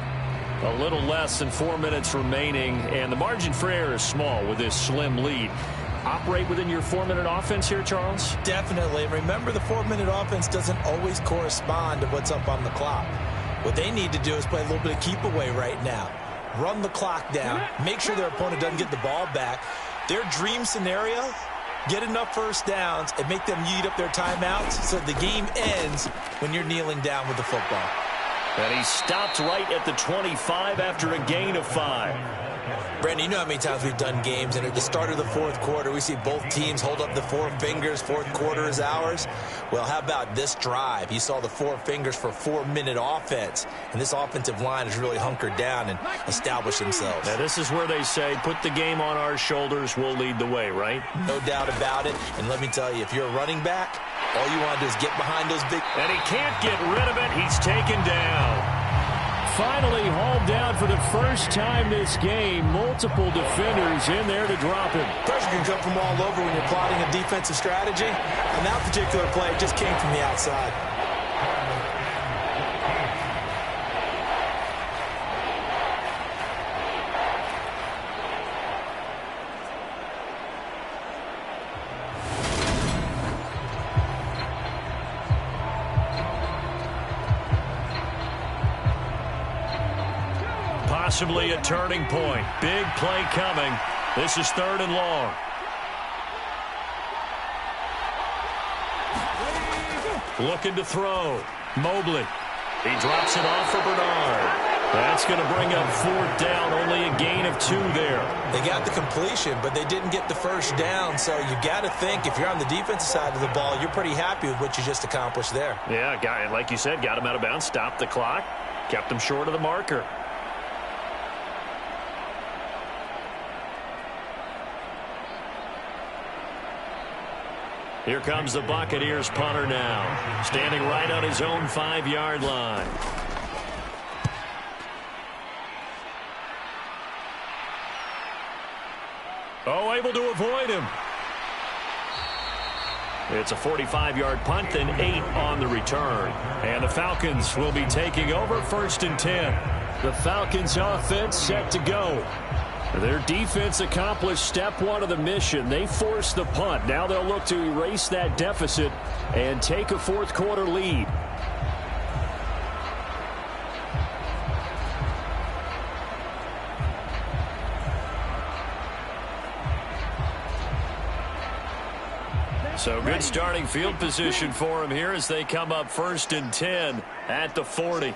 A little less than 4 minutes remaining, and the margin for error is small with this slim lead. Operate within your 4-minute offense here, Charles? Definitely. Remember, the 4-minute offense doesn't always correspond to what's up on the clock. What they need to do is play a little bit of keep away right now. Run the clock down. Make sure their opponent doesn't get the ball back. Their dream scenario, get enough first downs and make them eat up their timeouts so the game ends when you're kneeling down with the football. And he stopped right at the 25 after a gain of 5. Brandon, you know how many times we've done games, and at the start of the fourth quarter, we see both teams hold up the 4 fingers, fourth quarter is ours. Well, how about this drive? You saw the 4 fingers for 4-minute offense, and this offensive line has really hunkered down and established themselves. Now, this is where they say, put the game on our shoulders, we'll lead the way, right? No doubt about it, and let me tell you, if you're a running back, all you want to do is get behind those big... And he can't get rid of it. He's taken down. Finally hauled down for the first time this game. Multiple defenders in there to drop him. Pressure can come from all over when you're plotting a defensive strategy. And that particular play just came from the outside. Possibly a turning point. Big play coming. This is 3rd and long. Looking to throw. Mobley. He drops it off for Bernard. That's going to bring up 4th down. Only a gain of 2 there. They got the completion, but they didn't get the first down. So you got to think, if you're on the defensive side of the ball, you're pretty happy with what you just accomplished there. Yeah, like you said, got him out of bounds, stopped the clock, kept him short of the marker. Here comes the Buccaneers punter now, standing right on his own 5-yard line. Oh, able to avoid him. It's a 45-yard punt, then 8 on the return. And the Falcons will be taking over 1st and 10. The Falcons offense set to go. Their defense accomplished step 1 of the mission. They forced the punt. Now they'll look to erase that deficit and take a fourth quarter lead. So good starting field position for him here as they come up 1st and 10 at the 40.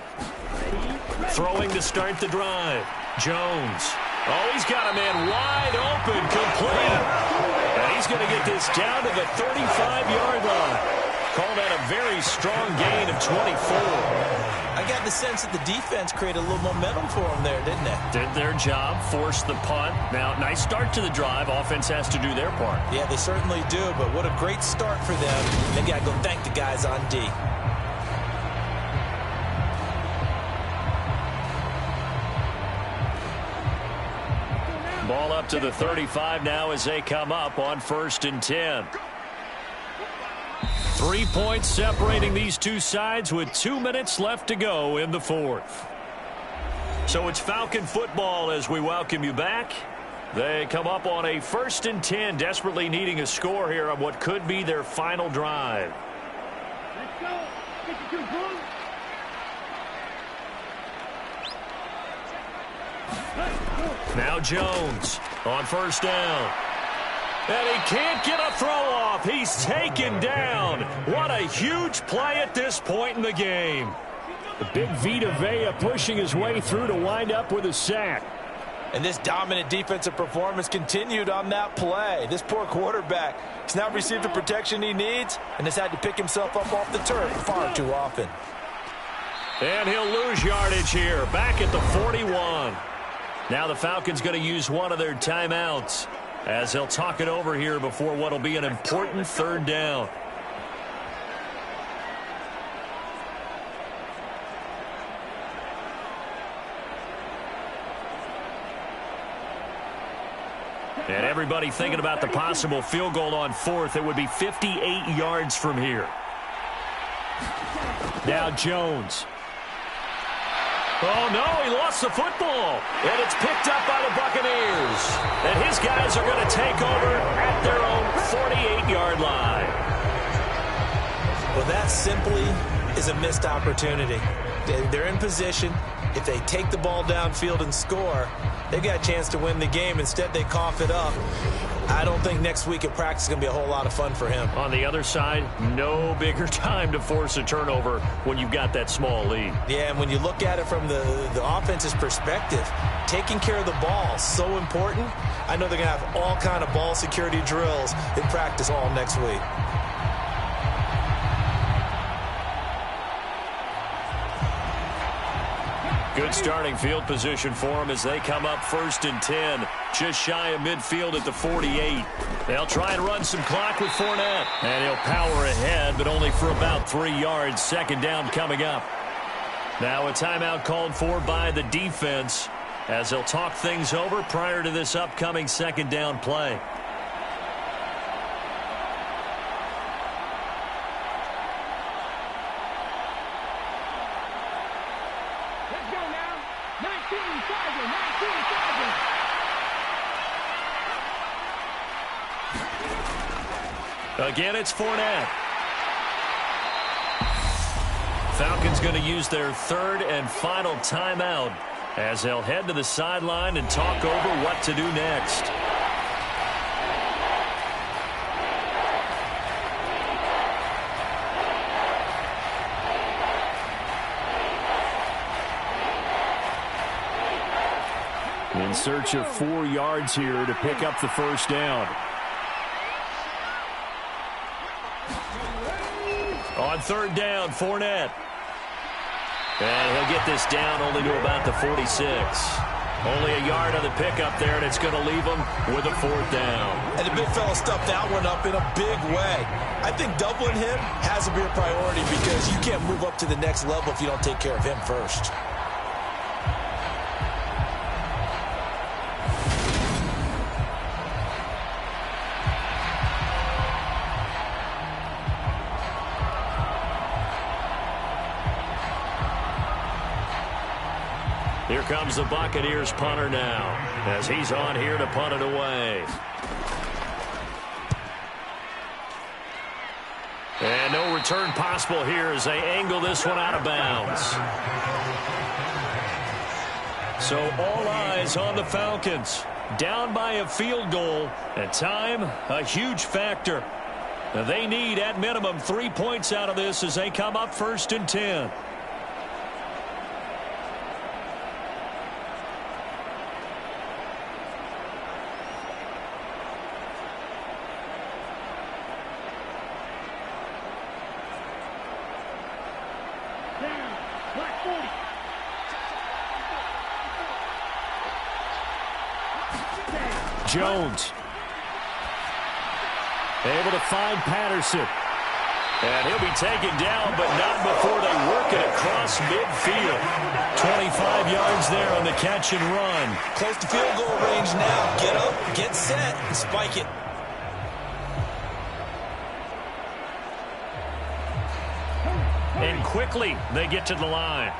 Throwing to start the drive. Jones. Oh, he's got a man wide open, complete. And he's going to get this down to the 35-yard line. Called out a very strong gain of 24. I got the sense that the defense created a little momentum for them there, didn't they? Did their job, forced the punt. Now, nice start to the drive. Offense has to do their part. Yeah, they certainly do, but what a great start for them. They got to go thank the guys on D. Ball up to the 35 now as they come up on 1st and 10. 3 points separating these two sides with 2 minutes left to go in the 4th. So it's Falcon football as we welcome you back. They come up on a 1st and 10, desperately needing a score here on what could be their final drive. Let's go. Get your boom. Now Jones on 1st down. And he can't get a throw off. He's taken down. What a huge play at this point in the game. The big Vita Vea pushing his way through to wind up with a sack. And this dominant defensive performance continued on that play. This poor quarterback has now received the protection he needs and has had to pick himself up off the turf far too often. And he'll lose yardage here, back at the 41. Now the Falcons going to use one of their timeouts as they'll talk it over here before what will be an important 3rd down. And everybody thinking about the possible field goal on 4th. It would be 58 yards from here. Now Jones. Oh, no, he lost the football. And it's picked up by the Buccaneers. And his guys are going to take over at their own 48-yard line. Well, that simply is a missed opportunity. They're in position. If they take the ball downfield and score, they've got a chance to win the game. Instead, they cough it up. I don't think next week at practice is going to be a whole lot of fun for him. On the other side, no bigger time to force a turnover when you've got that small lead. Yeah, and when you look at it from the offense's perspective, taking care of the ball is so important. I know they're going to have all kind of ball security drills in practice all next week. Good starting field position for them as they come up 1st and 10. Just shy of midfield at the 48. They'll try and run some clock with Fournette. And he'll power ahead, but only for about 3 yards. 2nd down coming up. Now a timeout called for by the defense as they'll talk things over prior to this upcoming 2nd down play. Again, it's Fournette. Falcons going to use their 3rd and final timeout as they'll head to the sideline and talk over what to do next. In search of 4 yards here to pick up the 1st down. On 3rd down, Fournette. And he'll get this down only to about the 46. Only a yard on the pickup there, and it's going to leave him with a 4th down. And the big fella stuffed that one up in a big way. I think doubling him has to be a priority because you can't move up to the next level if you don't take care of him first. Here comes the Buccaneers punter now as he's on here to punt it away. And no return possible here as they angle this one out of bounds. So all eyes on the Falcons. Down by a field goal, and time a huge factor. They need, at minimum, 3 points out of this as they come up 1st and 10. Jones. Able to find Patterson. And he'll be taken down, but not before they work it across midfield. 25 yards there on the catch and run. Close to field goal range now. Get up, get set, and spike it. And quickly, they get to the line.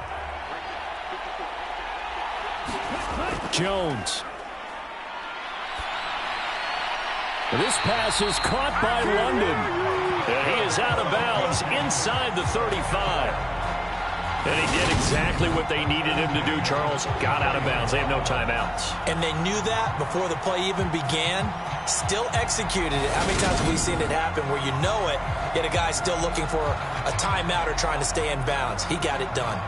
Jones. This pass is caught by London. And he is out of bounds inside the 35. And he did exactly what they needed him to do, Charles. Got out of bounds. They have no timeouts. And they knew that before the play even began. Still executed it. How many times have we seen it happen where you know it, yet a guy still looking for a timeout or trying to stay in bounds? He got it done.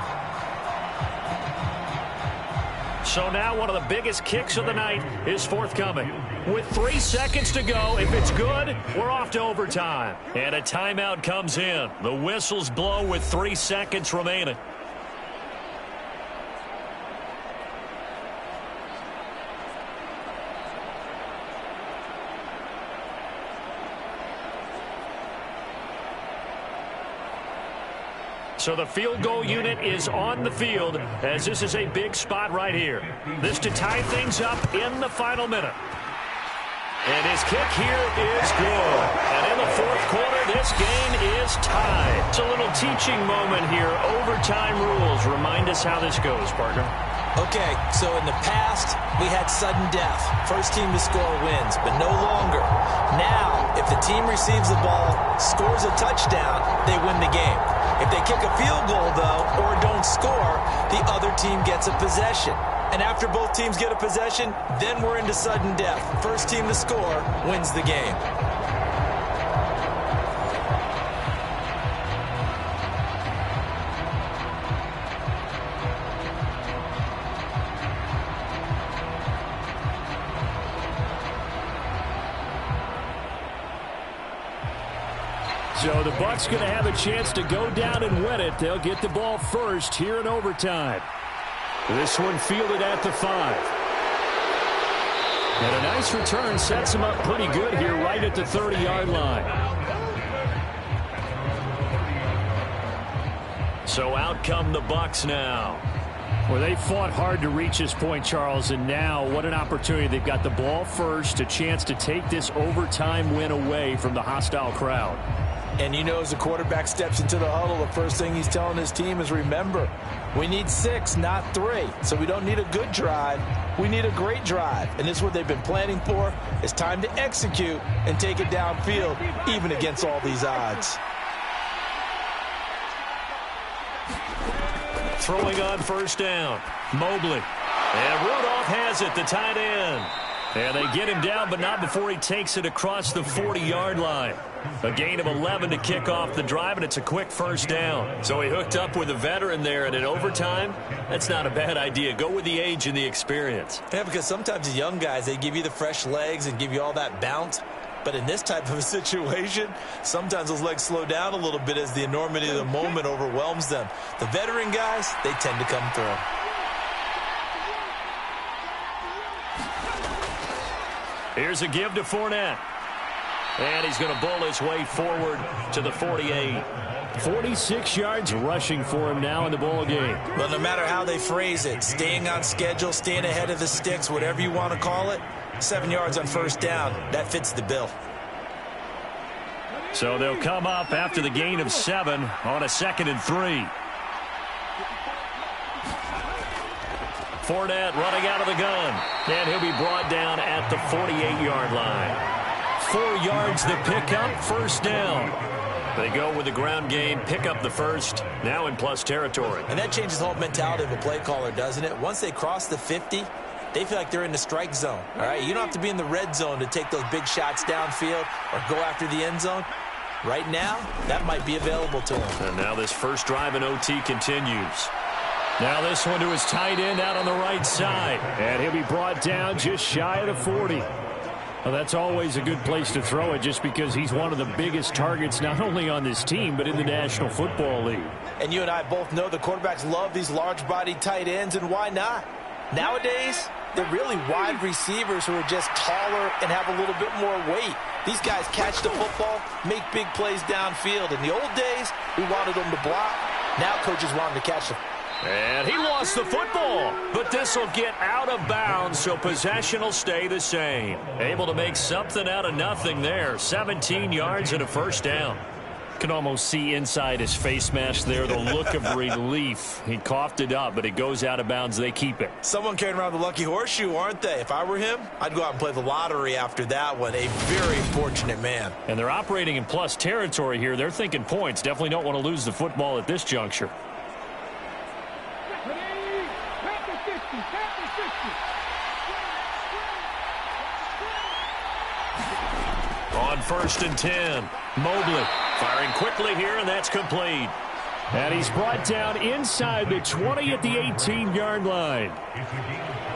So now one of the biggest kicks of the night is forthcoming. With 3 seconds to go, if it's good, we're off to overtime. And a timeout comes in. The whistles blow with 3 seconds remaining. So the field goal unit is on the field as this is a big spot right here. This to tie things up in the final minute. And his kick here is good. And in the fourth quarter, this game is tied. It's a little teaching moment here. Overtime rules. Remind us how this goes, partner. Okay, so in the past, we had sudden death. First team to score wins, but no longer. Now, if the team receives the ball, scores a touchdown, they win the game. If they kick a field goal, though, or don't score, the other team gets a possession. And after both teams get a possession, then we're into sudden death. First team to score wins the game. So the Bucs going to have a chance to go down and win it. They'll get the ball first here in overtime. This one fielded at the 5. And a nice return sets him up pretty good here right at the 30-yard line. So out come the Bucs now. Well, they fought hard to reach this point, Charles, and now what an opportunity. They've got the ball first, a chance to take this overtime win away from the hostile crowd. And you know, as the quarterback steps into the huddle, the first thing he's telling his team is, remember, we need 6, not 3. So we don't need a good drive. We need a great drive. And this is what they've been planning for. It's time to execute and take it downfield, even against all these odds. Throwing on first down. Mobley. And Rudolph has it, the tight end. And they get him down, but not before he takes it across the 40-yard line. A gain of 11 to kick off the drive, and it's a quick first down. So he hooked up with a veteran there, and in overtime, that's not a bad idea. Go with the age and the experience. Yeah, because sometimes the young guys, they give you the fresh legs and give you all that bounce. But in this type of a situation, sometimes those legs slow down a little bit as the enormity of the moment overwhelms them. The veteran guys, they tend to come through. Here's a give to Fournette. And he's going to bowl his way forward to the 48. 46 yards rushing for him now in the ball game. Well, no matter how they phrase it, staying on schedule, staying ahead of the sticks, whatever you want to call it, 7 yards on first down, that fits the bill. So they'll come up after the gain of 7 on a 2nd and 3. Fournette running out of the gun. And he'll be brought down at the 48-yard line. 4 yards the pickup, first down. They go with the ground game, pick up the first, now in plus territory. And that changes the whole mentality of a play caller, doesn't it? Once they cross the 50, they feel like they're in the strike zone. All right, you don't have to be in the red zone to take those big shots downfield or go after the end zone. Right now, that might be available to him. And now this first drive in OT continues. Now this one to his tight end out on the right side. And he'll be brought down just shy of the 40. Well, that's always a good place to throw it just because he's one of the biggest targets not only on this team but in the National Football League. And you and I both know the quarterbacks love these large-bodied tight ends, and why not? Nowadays, they're really wide receivers who are just taller and have a little bit more weight. These guys catch the football, make big plays downfield. In the old days, we wanted them to block. Now coaches want them to catch the And he lost the football, but this will get out of bounds, so possession will stay the same. Able to make something out of nothing there. 17 yards and a first down. Can almost see inside his face mask there the look of relief. He coughed it up, but it goes out of bounds. They keep it. Someone carrying around the lucky horseshoe, aren't they? If I were him, I'd go out and play the lottery after that one. A very fortunate man. And they're operating in plus territory here. They're thinking points. Definitely don't want to lose the football at this juncture. On 1st and 10, Mobley firing quickly here, and that's complete. And he's brought down inside the 20 at the 18-yard line.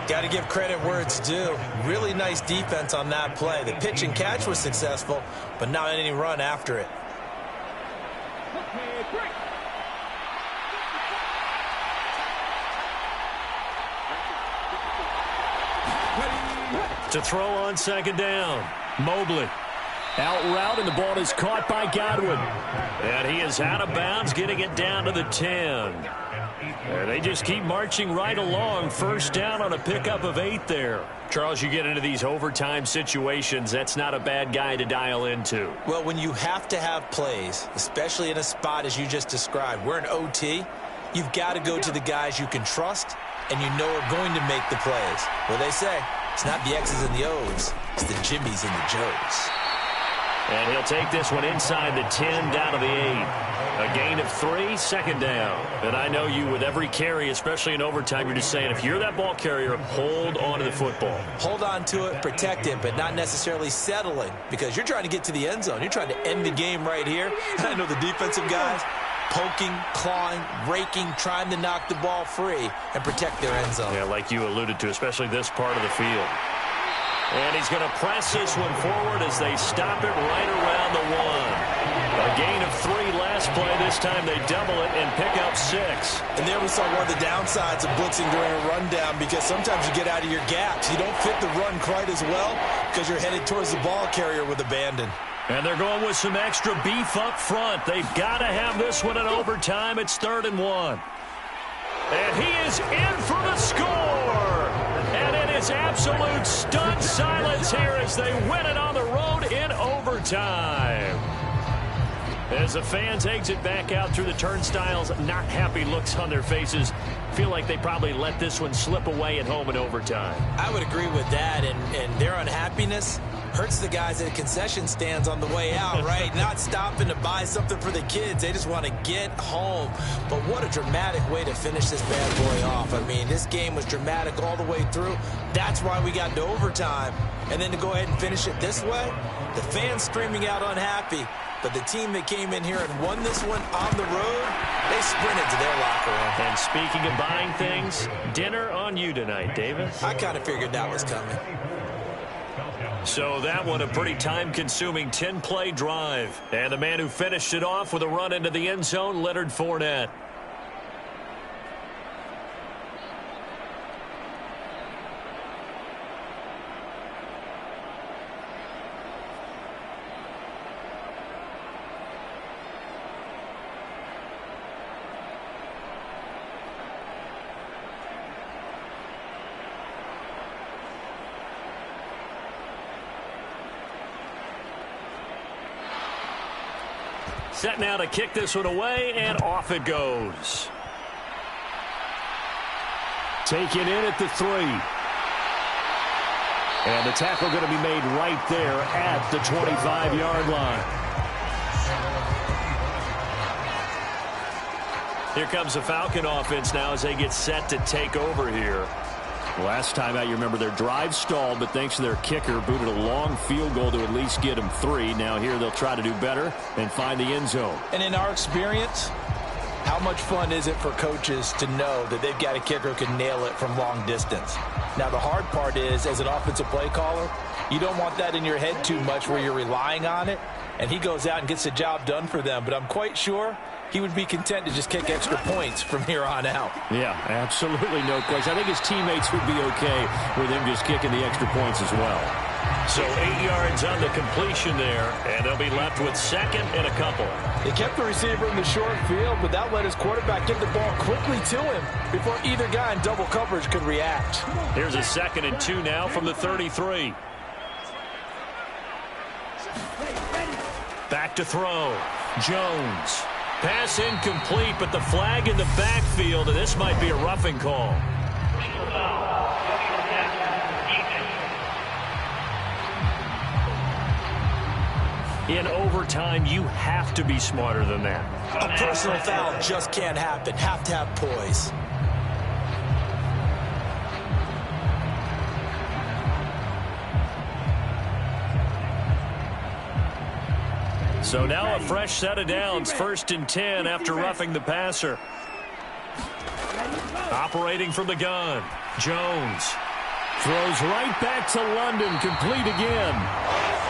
Got to give credit where it's due. Really nice defense on that play. The pitch and catch was successful, but not any run after it. To throw on 2nd down, Mobley. Out route, and the ball is caught by Godwin. And he is out of bounds, getting it down to the 10. And they just keep marching right along. 1st down on a pickup of 8 there. Charles, you get into these overtime situations, that's not a bad guy to dial into. Well, when you have to have plays, especially in a spot as you just described, we're in OT, you've got to go to the guys you can trust and you know are going to make the plays. Well, they say, it's not the X's and the O's, it's the Jimmys and the Joes. And he'll take this one inside the 10 down to the 8. A gain of 3, 2nd down. And I know you with every carry, especially in overtime, you're just saying if you're that ball carrier, hold on to the football. Hold on to it, protect it, but not necessarily settling because you're trying to get to the end zone. You're trying to end the game right here. I know the defensive guys poking, clawing, raking, trying to knock the ball free and protect their end zone. Yeah, like you alluded to, especially this part of the field. And he's going to press this one forward as they stop it right around the 1. A gain of 3 last play. This time they double it and pick up 6. And there we saw one of the downsides of blitzing during a rundown because sometimes you get out of your gaps. You don't fit the run quite as well because you're headed towards the ball carrier with abandon. And they're going with some extra beef up front. They've got to have this one in overtime. It's 3rd and 1. And he is in for the score. And it is absolute stunned silence here as they win it on the road in overtime. As the fans exit back out through the turnstiles, not happy looks on their faces. Feel like they probably let this one slip away at home in overtime. I would agree with that, and their unhappiness hurts the guys at concession stands on the way out, right? Not stopping to buy something for the kids. They just want to get home. But what a dramatic way to finish this bad boy off. I mean, this game was dramatic all the way through. That's why we got to overtime. And then to go ahead and finish it this way, the fans screaming out unhappy. But the team that came in here and won this one on the road, they sprinted to their locker room. And speaking of buying things, dinner on you tonight, Davis. I kind of figured that was coming. So that one a pretty time-consuming 10-play drive. And the man who finished it off with a run into the end zone, Leonard Fournette. Set now to kick this one away, and off it goes. Taken in at the 3. And the tackle going to be made right there at the 25-yard line. Here comes the Falcon offense now as they get set to take over here. Last time out, you remember their drive stalled, but thanks to their kicker, booted a long field goal to at least get them 3. Now here they'll try to do better and find the end zone. And in our experience, how much fun is it for coaches to know that they've got a kicker who can nail it from long distance? Now, the hard part is, as an offensive play caller, you don't want that in your head too much where you're relying on it, and he goes out and gets the job done for them. But I'm quite sure he would be content to just kick extra points from here on out. Yeah, absolutely, no question. I think his teammates would be okay with him just kicking the extra points as well. So 8 yards on the completion there, and they'll be left with 2nd and a couple. They kept the receiver in the short field, but that let his quarterback get the ball quickly to him before either guy in double coverage could react. Here's a 2nd and 2 now from the 33. Back to throw. Jones. Pass incomplete, but the flag in the backfield, and this might be a roughing call. In overtime, you have to be smarter than that. A personal foul just can't happen. Have to have poise. So now a fresh set of downs, 1st and 10 after roughing the passer. Operating from the gun, Jones throws right back to London, complete again.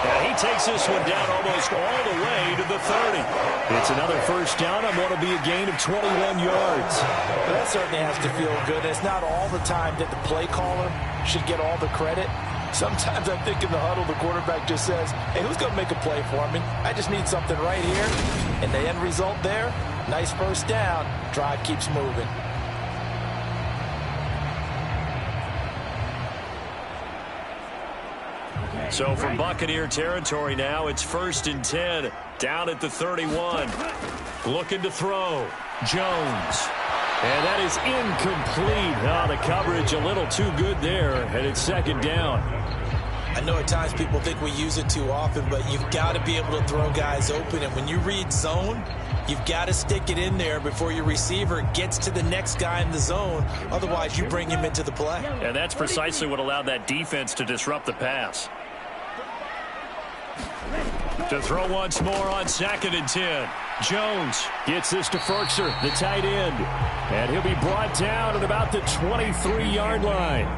And he takes this one down almost all the way to the 30. It's another 1st down on what will be a gain of 21 yards. Well, that certainly has to feel good. It's not all the time that the play caller should get all the credit. Sometimes I think in the huddle, the quarterback just says, hey, who's going to make a play for me? I just need something right here. And the end result there, nice 1st down. Drive keeps moving. So from Buccaneer territory now, it's 1st and 10, down at the 31. Looking to throw. Jones. And that is incomplete. Oh, the coverage a little too good there, and it's 2nd down. I know at times people think we use it too often, but you've got to be able to throw guys open. And when you read zone, you've got to stick it in there before your receiver gets to the next guy in the zone. Otherwise, you bring him into the play. And that's precisely what allowed that defense to disrupt the pass. To throw once more on 2nd and 10. Jones gets this to Ferkser, the tight end. And he'll be brought down at about the 23-yard line.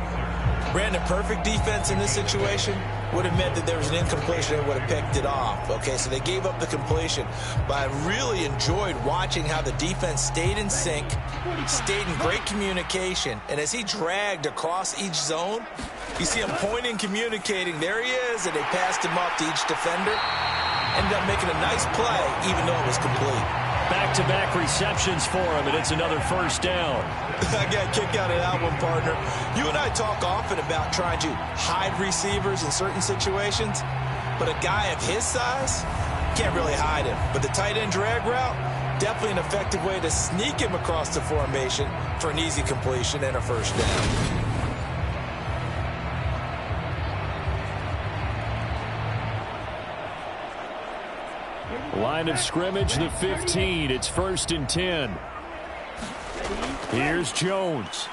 Brandon, perfect defense in this situation would have meant that there was an incompletion and would have picked it off. Okay, so they gave up the completion. But I really enjoyed watching how the defense stayed in sync, stayed in great communication. And as he dragged across each zone, you see him pointing, communicating. There he is, and they passed him up to each defender. Ended up making a nice play, even though it was complete. Back-to-back receptions for him, and it's another 1st down. I got a kick out of that one, partner. You and I talk often about trying to hide receivers in certain situations, but a guy of his size can't really hide him. But the tight end drag route, definitely an effective way to sneak him across the formation for an easy completion and a 1st down. Line of scrimmage, the 15. It's 1st and 10. Here's Jones.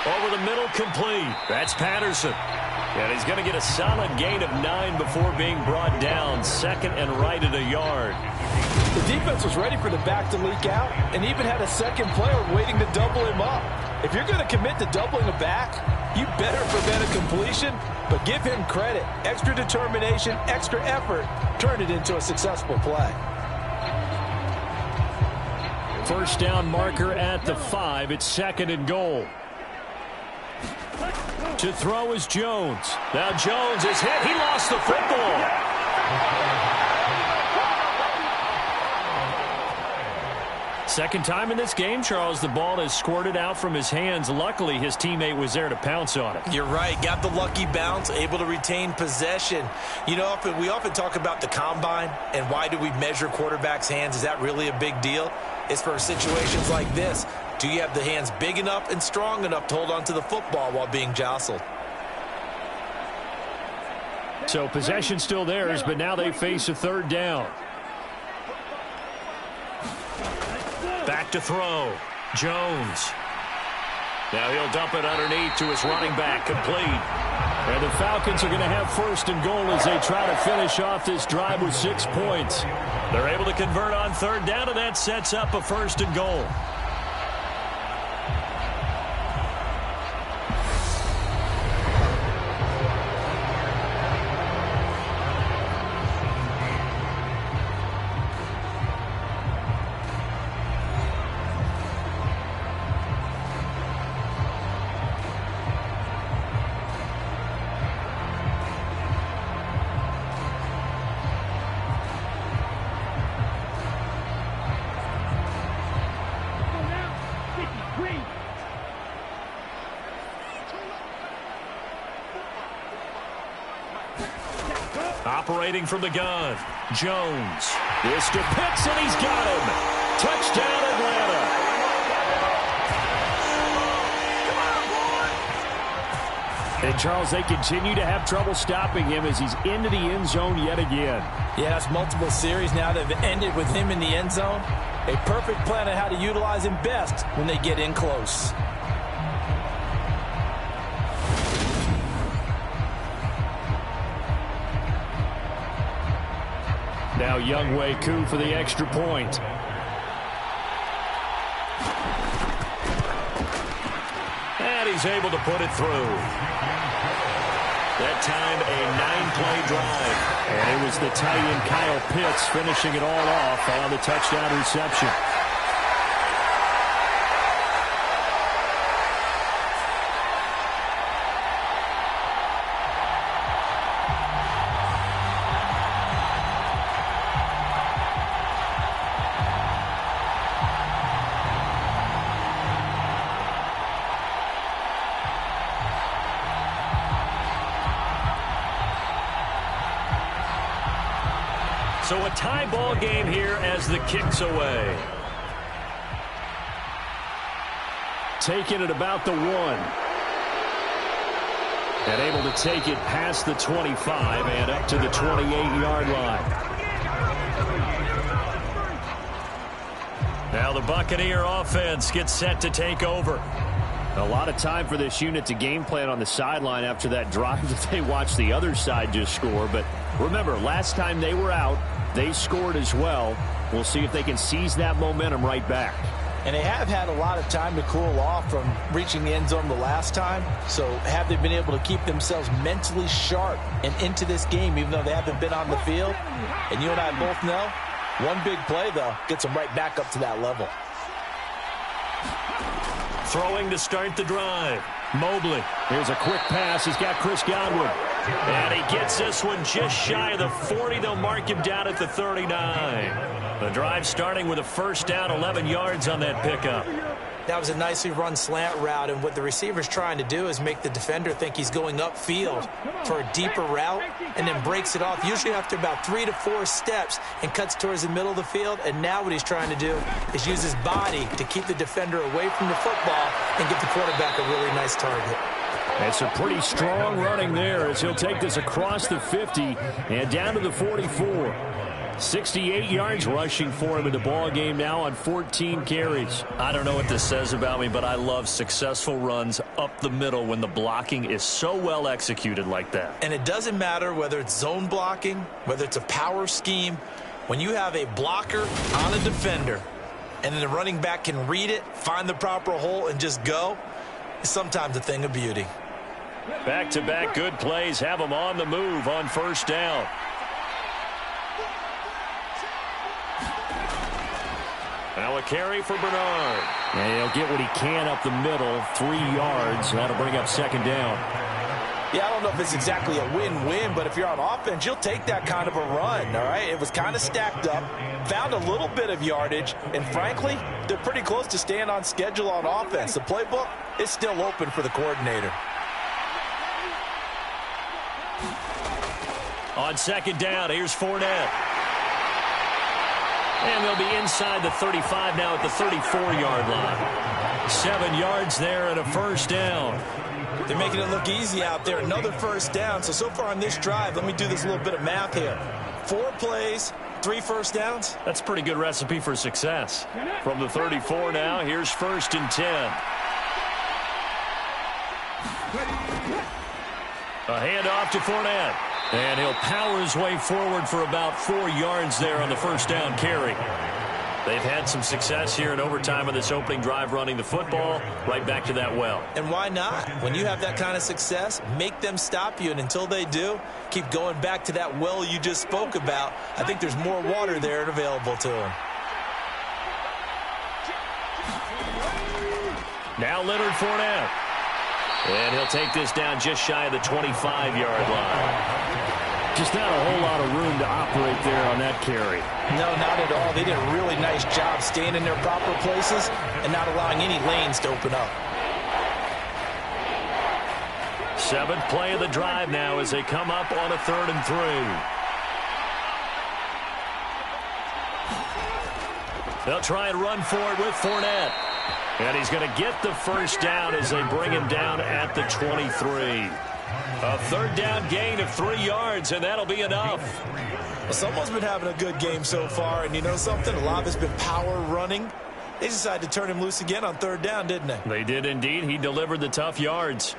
Over the middle, complete. That's Patterson. And he's going to get a solid gain of 9 before being brought down. 2nd and right at a yard. The defense was ready for the back to leak out and even had a 2nd player waiting to double him up. If you're going to commit to doubling a back, you better prevent a completion, but give him credit. Extra determination, extra effort, turn it into a successful play. 1st down marker at the 5. It's 2nd and goal. To throw is Jones. Now Jones is hit. He lost the football. Second time in this game, Charles, the ball has squirted out from his hands. Luckily, his teammate was there to pounce on it. You're right. Got the lucky bounce, able to retain possession. You know, we often talk about the combine and why do we measure quarterbacks' hands. Is that really a big deal? It's for situations like this. Do you have the hands big enough and strong enough to hold on to the football while being jostled? So possession still theirs, but now they face a 3rd down. Back to throw. Jones. Now he'll dump it underneath to his running back, complete. And the Falcons are going to have first and goal as they try to finish off this drive with 6 points. They're able to convert on third down, and that sets up a first and goal. Operating from the gun, Jones. This to Pitts, and he's got him. Touchdown, Atlanta. And, Charles, they continue to have trouble stopping him as he's into the end zone yet again. Yeah, that's multiple series now that have ended with him in the end zone. A perfect plan on how to utilize him best when they get in close. Now Younghoe Koo for the extra point. And he's able to put it through. That time a 9-play drive. And it was the tight end Kyle Pitts finishing it all off on the touchdown reception. So a tie ball game here as the kick's away. Taking it about the 1. And able to take it past the 25 and up to the 28-yard line. Now the Buccaneer offense gets set to take over. A lot of time for this unit to game plan on the sideline after that drive that they watched the other side just score. But remember, last time they were out, they scored as well. We'll see if they can seize that momentum right back. And they have had a lot of time to cool off from reaching the end zone the last time. So have they been able to keep themselves mentally sharp and into this game, even though they haven't been on the field? And you and I both know, one big play, though, gets them right back up to that level. Throwing to start the drive. Mobley. Here's a quick pass. He's got Chris Godwin. And he gets this one just shy of the 40. They'll mark him down at the 39. The drive starting with a first down, 11 yards on that pickup. That was a nicely run slant route, and what the receiver's trying to do is make the defender think he's going upfield for a deeper route and then breaks it off, usually after about 3 to 4 steps, and cuts towards the middle of the field. And now what he's trying to do is use his body to keep the defender away from the football and give the quarterback a really nice target. It's a pretty strong running there as he'll take this across the 50 and down to the 44. 68 yards rushing for him in the ball game now on 14 carries. I don't know what this says about me, but I love successful runs up the middle when the blocking is so well executed like that. And it doesn't matter whether it's zone blocking, whether it's a power scheme. When you have a blocker on a defender and then the running back can read it, find the proper hole, and just go, it's sometimes a thing of beauty. Back-to-back good plays have them on the move on first down. Now a carry for Bernard. And he'll get what he can up the middle, 3 yards. That'll bring up second down. Yeah, I don't know if it's exactly a win-win, but if you're on offense, you'll take that kind of a run, all right? It was kind of stacked up, found a little bit of yardage, and frankly, they're pretty close to staying on schedule on offense. The playbook is still open for the coordinator. On second down, here's Fournette. And they'll be inside the 35 now at the 34-yard line. 7 yards there and a first down. They're making it look easy out there. Another first down. So far on this drive, let me do this little bit of math here. 4 plays, 3 first downs. That's a pretty good recipe for success. From the 34 now, here's 1st and 10. A handoff to Fournette. And he'll power his way forward for about 4 yards there on the first down carry. They've had some success here in overtime on this opening drive running the football right back to that well. And why not? When you have that kind of success, make them stop you. And until they do, keep going back to that well you just spoke about. I think there's more water there and available to them. Now Leonard Fournette. And he'll take this down just shy of the 25-yard line. Just not a whole lot of room to operate there on that carry. No, not at all. They did a really nice job staying in their proper places and not allowing any lanes to open up. 7th play of the drive now as they come up on a 3rd and 3. They'll try and run for it with Fournette. And he's going to get the first down as they bring him down at the 23. A 3rd down gain of 3 yards, and that'll be enough. Well, someone's been having a good game so far, and you know something? A lot of it's been power running. They decided to turn him loose again on 3rd down, didn't they? They did indeed. He delivered the tough yards.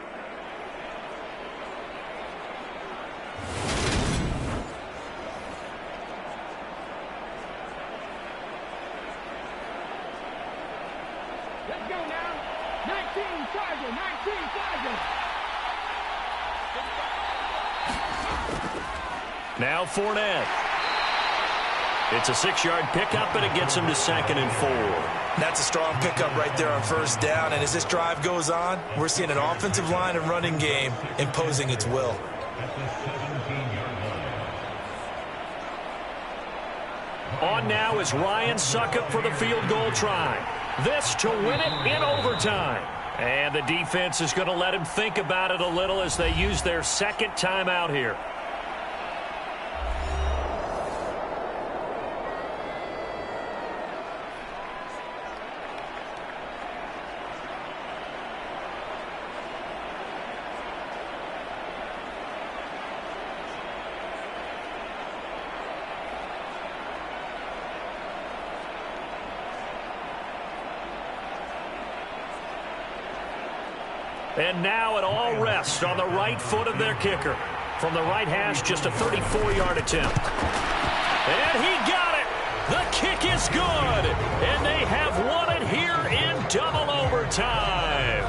Let's go now. 19 Charger, 19 Charger. Now Fournette. It's a 6-yard pickup, and it gets him to 2nd and 4. That's a strong pickup right there on 1st down. And as this drive goes on, we're seeing an offensive line and running game imposing its will. On now is Ryan Succop for the field goal try. This to win it in overtime. And the defense is going to let him think about it a little as they use their 2nd timeout here. And now it all rests on the right foot of their kicker. From the right hash, just a 34-yard attempt. And he got it! The kick is good! And they have won it here in double overtime.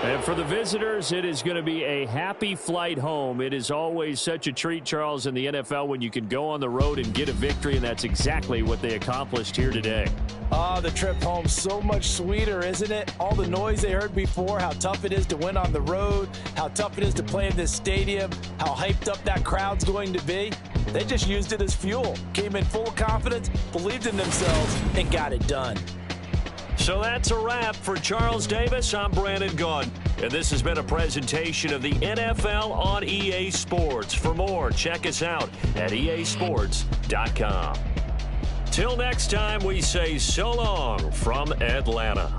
And for the visitors, it is going to be a happy flight home. It is always such a treat, Charles, in the NFL when you can go on the road and get a victory, and that's exactly what they accomplished here today. The trip home so much sweeter, isn't it? All the noise they heard before, how tough it is to win on the road, how tough it is to play in this stadium, how hyped up that crowd's going to be. They just used it as fuel, came in full of confidence, believed in themselves, and got it done. So that's a wrap. For Charles Davis, I'm Brandon Gaudin. And this has been a presentation of the NFL on EA Sports. For more, check us out at easports.com. Till next time, we say so long from Atlanta.